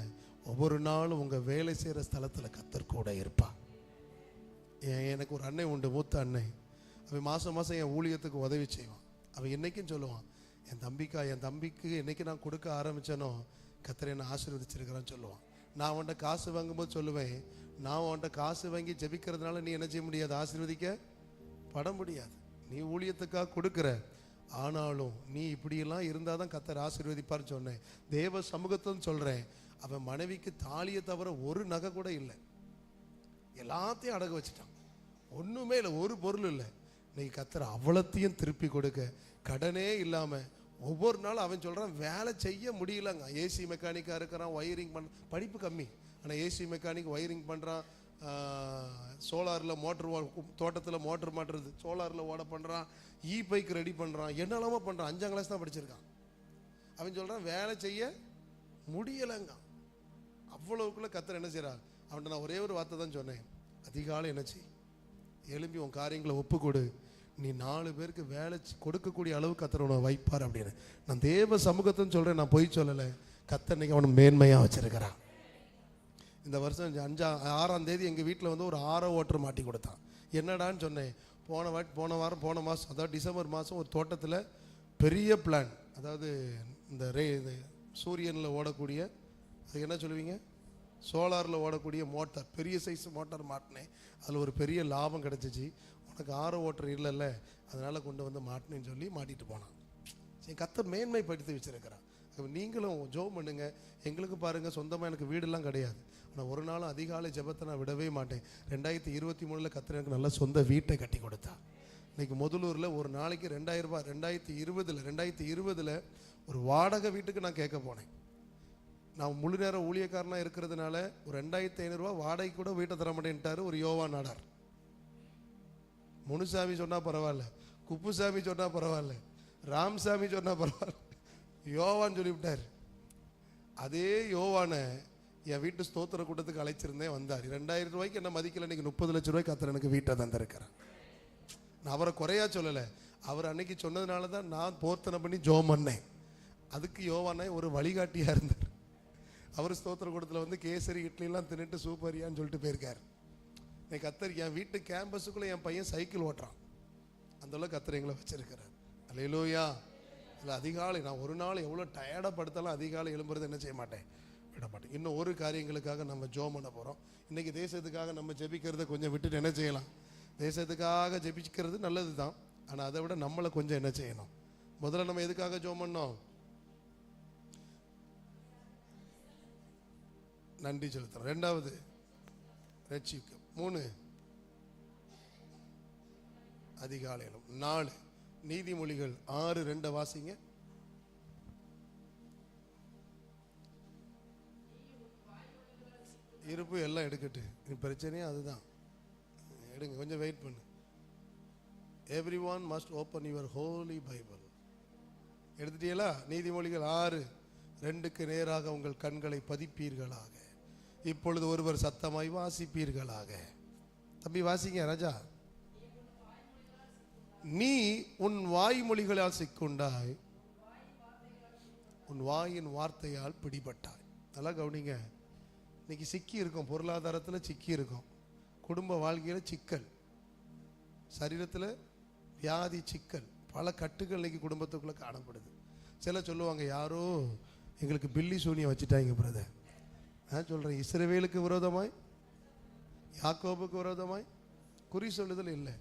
ஒவ்வொரு நாளும் உங்கள் வேலை செய்கிற ஸ்தலத்தில் கர்த்தர் கூட இருப்பார். எனக்கு ஒரு அன்னை உண்டு, மூத்த அன்னை. அவன் மாதம் என் ஊழியத்துக்கு உதவி செய்வான். அவன் என்னைக்கும் சொல்லுவான், என் தம்பிக்கு என்னைக்கு நான் கொடுக்க ஆரம்பித்தேனோ கர்த்தர் என்னை ஆசீர்வதிச்சிருக்கிறான்னு சொல்லுவான். நான் அவன்கிட்ட காசு வாங்கும்போது சொல்லுவேன், நான் அவன்கிட்ட காசு வாங்கி ஜெபிக்கிறதுனால நீ என்ன செய்ய முடியாது? ஆசீர்வதிக்க பட முடியாது. நீ ஊழியத்துக்காக கொடுக்குற, ஆனாலும் நீ இப்படியெல்லாம் இருந்தால் தான் கர்த்தர் ஆசீர்வதிப்பார்னு சொன்னேன். தேவ சமூகத்துன்னு சொல்கிறேன். அவன் மனைவிக்கு தாலியை தவிர ஒரு நகை கூட இல்லை. எல்லாத்தையும் அடகு வச்சுட்டான். ஒன்றுமே இல்லை, ஒரு பொருள் இல்லை. இன்னைக்கு கர்த்தர் அவ்வளோத்தையும் திருப்பி கொடுக்க, கடனே இல்லாமல் ஒவ்வொரு நாளும் அவன் சொல்கிறான் வேலை செய்ய முடியலங்க. ஏசி மெக்கானிக்காக இருக்கிறான், ஒயரிங் பண்ண, படிப்பு கம்மி, ஆனால் ஏசி மெக்கானிக் ஒயரிங் பண்ணுறான். சோலாரில் மோட்ரு, தோட்டத்தில் மோட்ரு மாட்டுறது சோலாரில் ஓட பண்ணுறான். பைக் ரெடி பண்ணுறான், என்னெல்லாமோ பண்ணுறான். 5ஆம் கிளாஸ் தான் படிச்சிருக்கான். அவன் சொல்கிறான் வேலை செய்ய முடியலைங்க. அவ்வளவுக்குள்ளே கர்த்தர் என்ன செய்கிறார்? அவன்கிட்ட நான் ஒரே ஒரு வார்த்தை தான் சொன்னேன், அதிகாலை என்ன செய், எழும்பி உன் காரியங்களை ஒப்பு கொடு, நீ 4 பேருக்கு வேலை கொடுக்கக்கூடிய அளவுக்கு கர்த்தர் உன்னை வைப்பார் அப்படின்னு. நான் தேவ சமூகத்துன்னு சொல்கிறேன், நான் பொய் சொல்லலை. கர்த்தர் இன்னைக்கு அவனை மேன்மையாக வச்சிருக்கிறான். இந்த வருஷம் 6ஆம் தேதி எங்கள் வீட்டில் வந்து ஒரு ஆரோ ஓட்டர் மாட்டி கொடுத்தான். என்னடான்னு சொன்னேன், போன மாதம் அதாவது டிசம்பர் மாதம் ஒரு தோட்டத்தில் பெரிய பிளான், அதாவது இந்த சூரியனில் ஓடக்கூடிய, அது என்ன சொல்லுவீங்க, சோலாரில் ஓடக்கூடிய மோட்டார், பெரிய சைஸ் மோட்டார் மாட்டினேன். அதில் ஒரு பெரிய லாபம் கிடச்சிச்சு. உனக்கு ஆரோ ஓட்டர் இல்லைல்ல, அதனால் கொண்டு வந்து மாட்டினேன்னு சொல்லி மாட்டிட்டு போனான். சரி, கர்த்தர் மேன்மைப்படுத்தி வச்சிருக்கிறான். நீங்களும் ஜெபம் பண்ணுங்க. எங்களுக்கு பாருங்கள், சொந்தமாக எனக்கு வீடெல்லாம் கிடையாது, ஆனால் ஒரு நாளும் அதிகாலை ஜெபத்தை நான் விடவே மாட்டேன். 2023 கர்த்தர் எனக்கு நல்ல சொந்த வீட்டை கட்டி கொடுத்தா. இன்றைக்கி முதலூரில் ஒரு நாளைக்கு 2000 ரூபாய். 2020 ஒரு வாடகை வீட்டுக்கு நான் கேட்க போனேன். நான் முழு நேரம் ஊழியக்காரனாக இருக்கிறதுனால ஒரு 2500 ரூபா வாடகை கூட வீட்டை தர மாட்டேன்ட்டார் ஒரு யோவா நாடார். முனுசாமி சொன்னால் பரவாயில்ல, குப்புசாமி சொன்னால் பரவாயில்ல, ராம்சாமி சொன்னால் பரவாயில்ல, யோவான்னு சொல்லிவிட்டார். அதே யோவானை என் வீட்டு ஸ்தோத்திர கூட்டத்துக்கு அழைச்சிருந்தேன், வந்தார். 2000 ரூபாய்க்கு என்ன மதிக்கல, இன்னைக்கு 30 லட்சம் ரூபாய்க்கு கர்த்தர் எனக்கு வீட்டை தந்திருக்கிறேன். நான் அவரை குறையா சொல்லலை, அவர் அன்னைக்கு சொன்னதுனால தான் நான் போர்த்தனை பண்ணி ஜோம் பண்ணேன். அதுக்கு யோவானே ஒரு வழிகாட்டியாக இருந்தார். அவர் ஸ்தோத்திர கூட்டத்தில் வந்து கேசரி இட்லிலாம் தின்னுட்டு சூப்பரியான்னு சொல்லிட்டு போயிருக்கார். இன்னைக்கு கர்த்தர் என் வீட்டு கேம்பஸுக்குள்ளே என் பையன் சைக்கிள் ஓட்டுறான். அந்தளவுக்கு கர்த்தர் எங்களை வச்சிருக்கிறார். அல்லேலூயா. இல்லை, அதிகாலை நான் ஒரு நாள் எவ்வளோ டயர்டாக படுத்தாலும் அதிகாலை எழும்புறது என்ன செய்ய மாட்டேன், விட மாட்டேன். இன்னும் ஒரு காரியங்களுக்காக நம்ம ஜெபம் பண்ண போகிறோம். இன்றைக்கி தேசத்துக்காக நம்ம ஜெபிக்கிறத கொஞ்சம் விட்டுட்டு என்ன செய்யலாம், தேசத்துக்காக ஜெபிக்கிறது நல்லது தான், ஆனால் அதை விட நம்மளை கொஞ்சம் என்ன செய்யணும். முதல்ல நம்ம எதுக்காக ஜெபம் பண்ணோம், நன்றி செலுத்தணும். 2வது ரட்சிக்க. 3 அதிகாலையிலும். 4 நீதிமொழிகள் 6:2 வாசிங்க. இருப்பு எல்லாம் எடுக்கட்டு, பிரச்சனையே அதுதான். எடுங்க, கொஞ்சம் வெயிட் பண்ணு. Everyone must open your holy Bible. எடுத்துட்டீங்களா? நீதிமொழிகள் 6:2 நேராக உங்கள் கண்களை பதிப்பீர்களாக, இப்பொழுது ஒருவர் சத்தமாய் வாசிப்பீர்களாக. தம்பி வாசிங்க ராஜா. நீ உன் வாய்மொழிகளால் சிக்குண்டாய், உன் வாயின் வார்த்தையால் பிடிபட்டாய். நல்லா கவனிங்க. இன்னைக்கு சிக்கி இருக்கும், பொருளாதாரத்தில் சிக்கி இருக்கும், குடும்ப வாழ்க்கையில் சிக்கல், சரீரத்தில் வியாதி சிக்கல், பல கட்டுகள் இன்னைக்கு குடும்பத்துக்குள்ளே காணப்படுது. சில சொல்லுவாங்க, யாரோ எங்களுக்கு பில்லி சூனியம் வச்சுட்டாங்க பிரதர். நான் சொல்கிறேன், இஸ்ரவேலுக்கு விரோதமாய் யாக்கோபுக்கு விரோதமாய் குறி சொல்லுதல் இல்லை.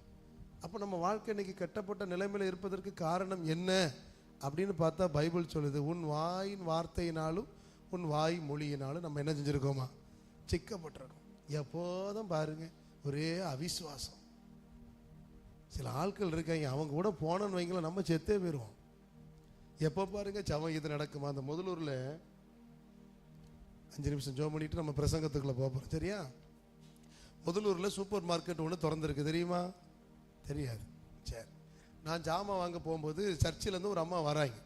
அப்போ நம்ம வாழ்க்கை இன்னைக்கு கட்டப்பட்ட நிலைமையில் இருப்பதற்கு காரணம் என்ன அப்படின்னு பார்த்தா பைபிள் சொல்லுது, உன் வாயின் வார்த்தையினாலும் உன் வாய் மொழியினாலும் நம்ம என்ன செஞ்சுருக்கோமா, சிக்கப்பட்டிருக்கோம். எப்போதும் பாருங்க ஒரே அவிசுவாசம். சில ஆட்கள் இருக்காங்க, அவங்க கூட போனோன்னு வைங்கள நம்ம செத்தே போயிடுவோம். எப்போ பாருங்க சவம் இது நடக்குமா. அந்த முதலூரில் 5 நிமிஷம் ஜோம் பண்ணிட்டு நம்ம பிரசங்கத்துக்குள்ளே போகிறோம், சரியா? முதலூரில் சூப்பர் மார்க்கெட் ஒன்று திறந்துருக்கு, தெரியுமா? தெரியாது. சரி, நான் ஜாமான் வாங்க போகும்போது சர்ச்சிலேருந்து ஒரு அம்மா வராங்க.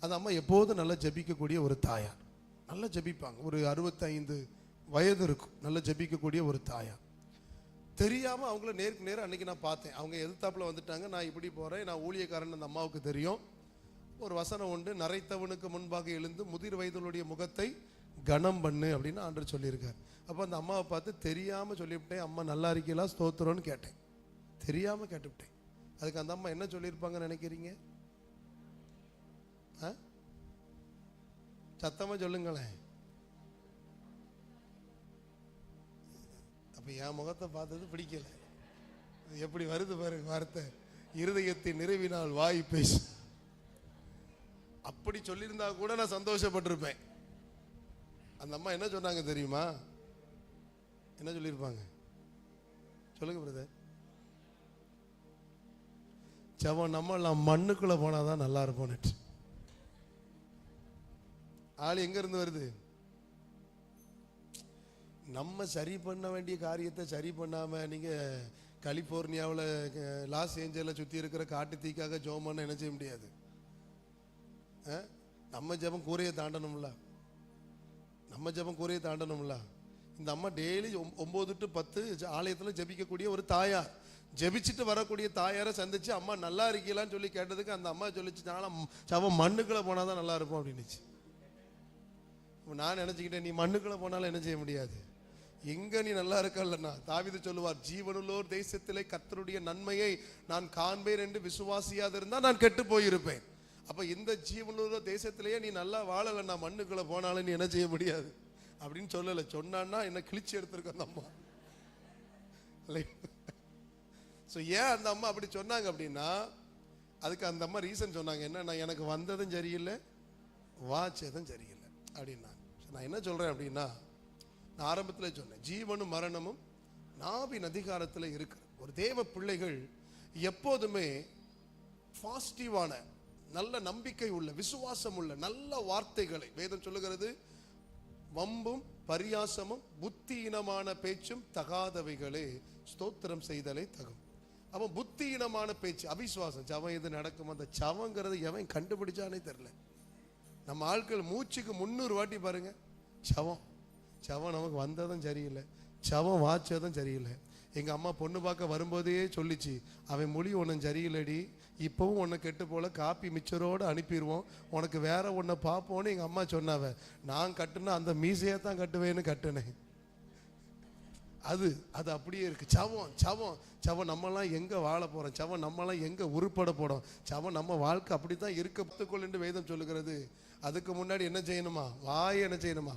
அந்த அம்மா எப்போதும் நல்லா ஜபிக்கக்கூடிய ஒரு தாயார், நல்லா ஜபிப்பாங்க. ஒரு 65 வயது இருக்கும், நல்லா ஜபிக்கக்கூடிய ஒரு தாயார். தெரியாமல் அவங்கள நேருக்கு நேரம் அன்றைக்கி நான் பார்த்தேன். அவங்க எதிர்த்தாப்பில் வந்துட்டாங்க. நான் இப்படி போகிறேன், நான் ஊழியக்காரன் அந்த அம்மாவுக்கு தெரியும். ஒரு வசனம் உண்டு, நரைத்தவனுக்கு முன்பாக எழுந்து முதிர் வயதுடைய முகத்தை கனம் பண்ணு அப்படின்னு ஆண்டவர் சொல்லியிருக்கார். அப்போ அந்த அம்மாவை பார்த்து தெரியாமல் சொல்லிவிட்டேன், அம்மா நல்லா இருக்கீங்களா ஸ்தோத்திரம்னு கேட்டேன். தெரியாமல் கேட்டுவிட்டேன். அதுக்கு அந்த அம்மா என்ன சொல்லியிருப்பாங்கன்னு நினைக்கிறீங்க? சத்தமாக சொல்லுங்களேன். அப்போ என் முகத்தை பார்த்தது பிடிக்கல. எப்படி வருது பாருங்க வார்த்தை, இருதயத்தை நிறைவினால் வாய் பேசு. அப்படி சொல்லியிருந்தா கூட நான் சந்தோஷப்பட்டிருப்பேன். அந்த அம்மா என்ன சொன்னாங்க தெரியுமா? என்ன சொல்லியிருப்பாங்க சொல்லுங்க பிரதர். ஜெபம் நம்மளாம் மண்ணுக்குள்ள போனாதான் நல்லா இருப்போம். ஆள் எங்க இருந்து வருது? நம்ம சரி பண்ண வேண்டிய காரியத்தை சரி பண்ணாம நீங்க கலிபோர்னியாவில் லாஸ் ஏஞ்சலில் சுற்றி இருக்கிற காட்டு தீக்காக ஜெபம் பண்ண என்ன செய்ய முடியாது. நம்ம ஜெபம் கூரையை தாண்டணும்ல, நம்ம ஜெபம் கூரையை தாண்டணும்ல. இந்த அம்மா டெய்லி 9 to 10 ஆலயத்தில் ஜெபிக்கக்கூடிய ஒரு தாயார், ஜெபிச்சுட்டு வரக்கூடிய தாயாரை சந்திச்சு அம்மா நல்லா இருக்கீங்களான்னு சொல்லி கேட்டதுக்கு அந்த அம்மா சொல்லிச்சு, ஜெபம் மண்ணுக்குள்ள போனாதான் நல்லா இருக்கும் அப்படின்னுச்சு. நான் நினைச்சுக்கிட்டேன், நீ மண்ணுக்குள்ள போனாலும் என்ன செய்ய முடியாது. எங்க நீ நல்லா இருக்கல்லன்னா, தாவீது சொல்லுவார், ஜீவனுள்ளோர் தேசத்திலே கர்த்தருடைய நன்மையை நான் காண்பேன் என்று விசுவாசியாது இருந்தா நான் கெட்டு போயிருப்பேன். அப்ப இந்த ஜீவனுள்ள தேசத்திலேயே நீ நல்லா வாழலன்னா மண்ணுக்குள்ள போனாலும் நீ என்ன செய்ய முடியாது அப்படின்னு சொல்லல. சொன்னான்னா என்ன கிழிச்சு எடுத்திருக்க அந்த அம்மா. ஏன் அந்த அம்மா அப்படி சொன்னாங்க அப்படின்னா, அதுக்கு அந்த அம்மா ரீசன் சொன்னாங்க. என்ன, எனக்கு வந்ததும் சரியில்லை, வாச்சதும் சரியில்லை அப்படின்னா. நான் என்ன சொல்றேன் அப்படின்னா, நான் ஆரம்பத்தில் சொன்னேன், ஜீவனும் மரணமும் நாவின் அதிகாரத்தில் இருக்கு. ஒரு தேவ பிள்ளைகள் எப்போதுமே பாசிட்டிவான, நல்ல நம்பிக்கை உள்ள, விசுவாசம் உள்ள நல்ல வார்த்தைகளை, வேதம் சொல்லுகிறது, வம்பும் பரியாசமும் புத்தியினமான பேச்சும் தகாதவைகளே ஸ்தோத்திரம் செய்தலை தகும். அவன் புத்தியினமான பேச்சு, அவிசுவாசம், சவம் எது நடக்கும், அந்த சவங்கிறது எவன் கண்டுபிடிச்சானே தெரியல. நம்ம ஆட்கள் மூச்சுக்கு 300 வாட்டி பாருங்க சவம். சவம் நமக்கு வந்ததும் சரியில்லை, சவம் வாச்சதும் சரியில்லை. எங்கள் அம்மா பொண்ணு பார்க்க வரும்போதே சொல்லிச்சு, அவன் மொழி ஒன்றும் சரியில்லடி, இப்போவும் ஒன்று கெட்டு போல காப்பி மிச்சரோடு அனுப்பிடுவோம், உனக்கு வேற ஒன்றை பார்ப்போன்னு எங்கள் அம்மா சொன்னாவ. நான் கட்டுனா அந்த மீசையை தான் கட்டுவேன்னு கட்டுனேன். அது அப்படியே இருக்கு. சவம் சவம் சவம் நம்மலாம் எங்கே வாழ போகிறோம், சவம் நம்மலாம் எங்கே உருப்பட போகிறோம், சவம் நம்ம வாழ்க்கை அப்படி தான் இருக்க என்று வேதம் சொல்லுகிறது. அதுக்கு முன்னாடி என்ன செய்யணுமா? வாயை என்ன செய்யணுமா?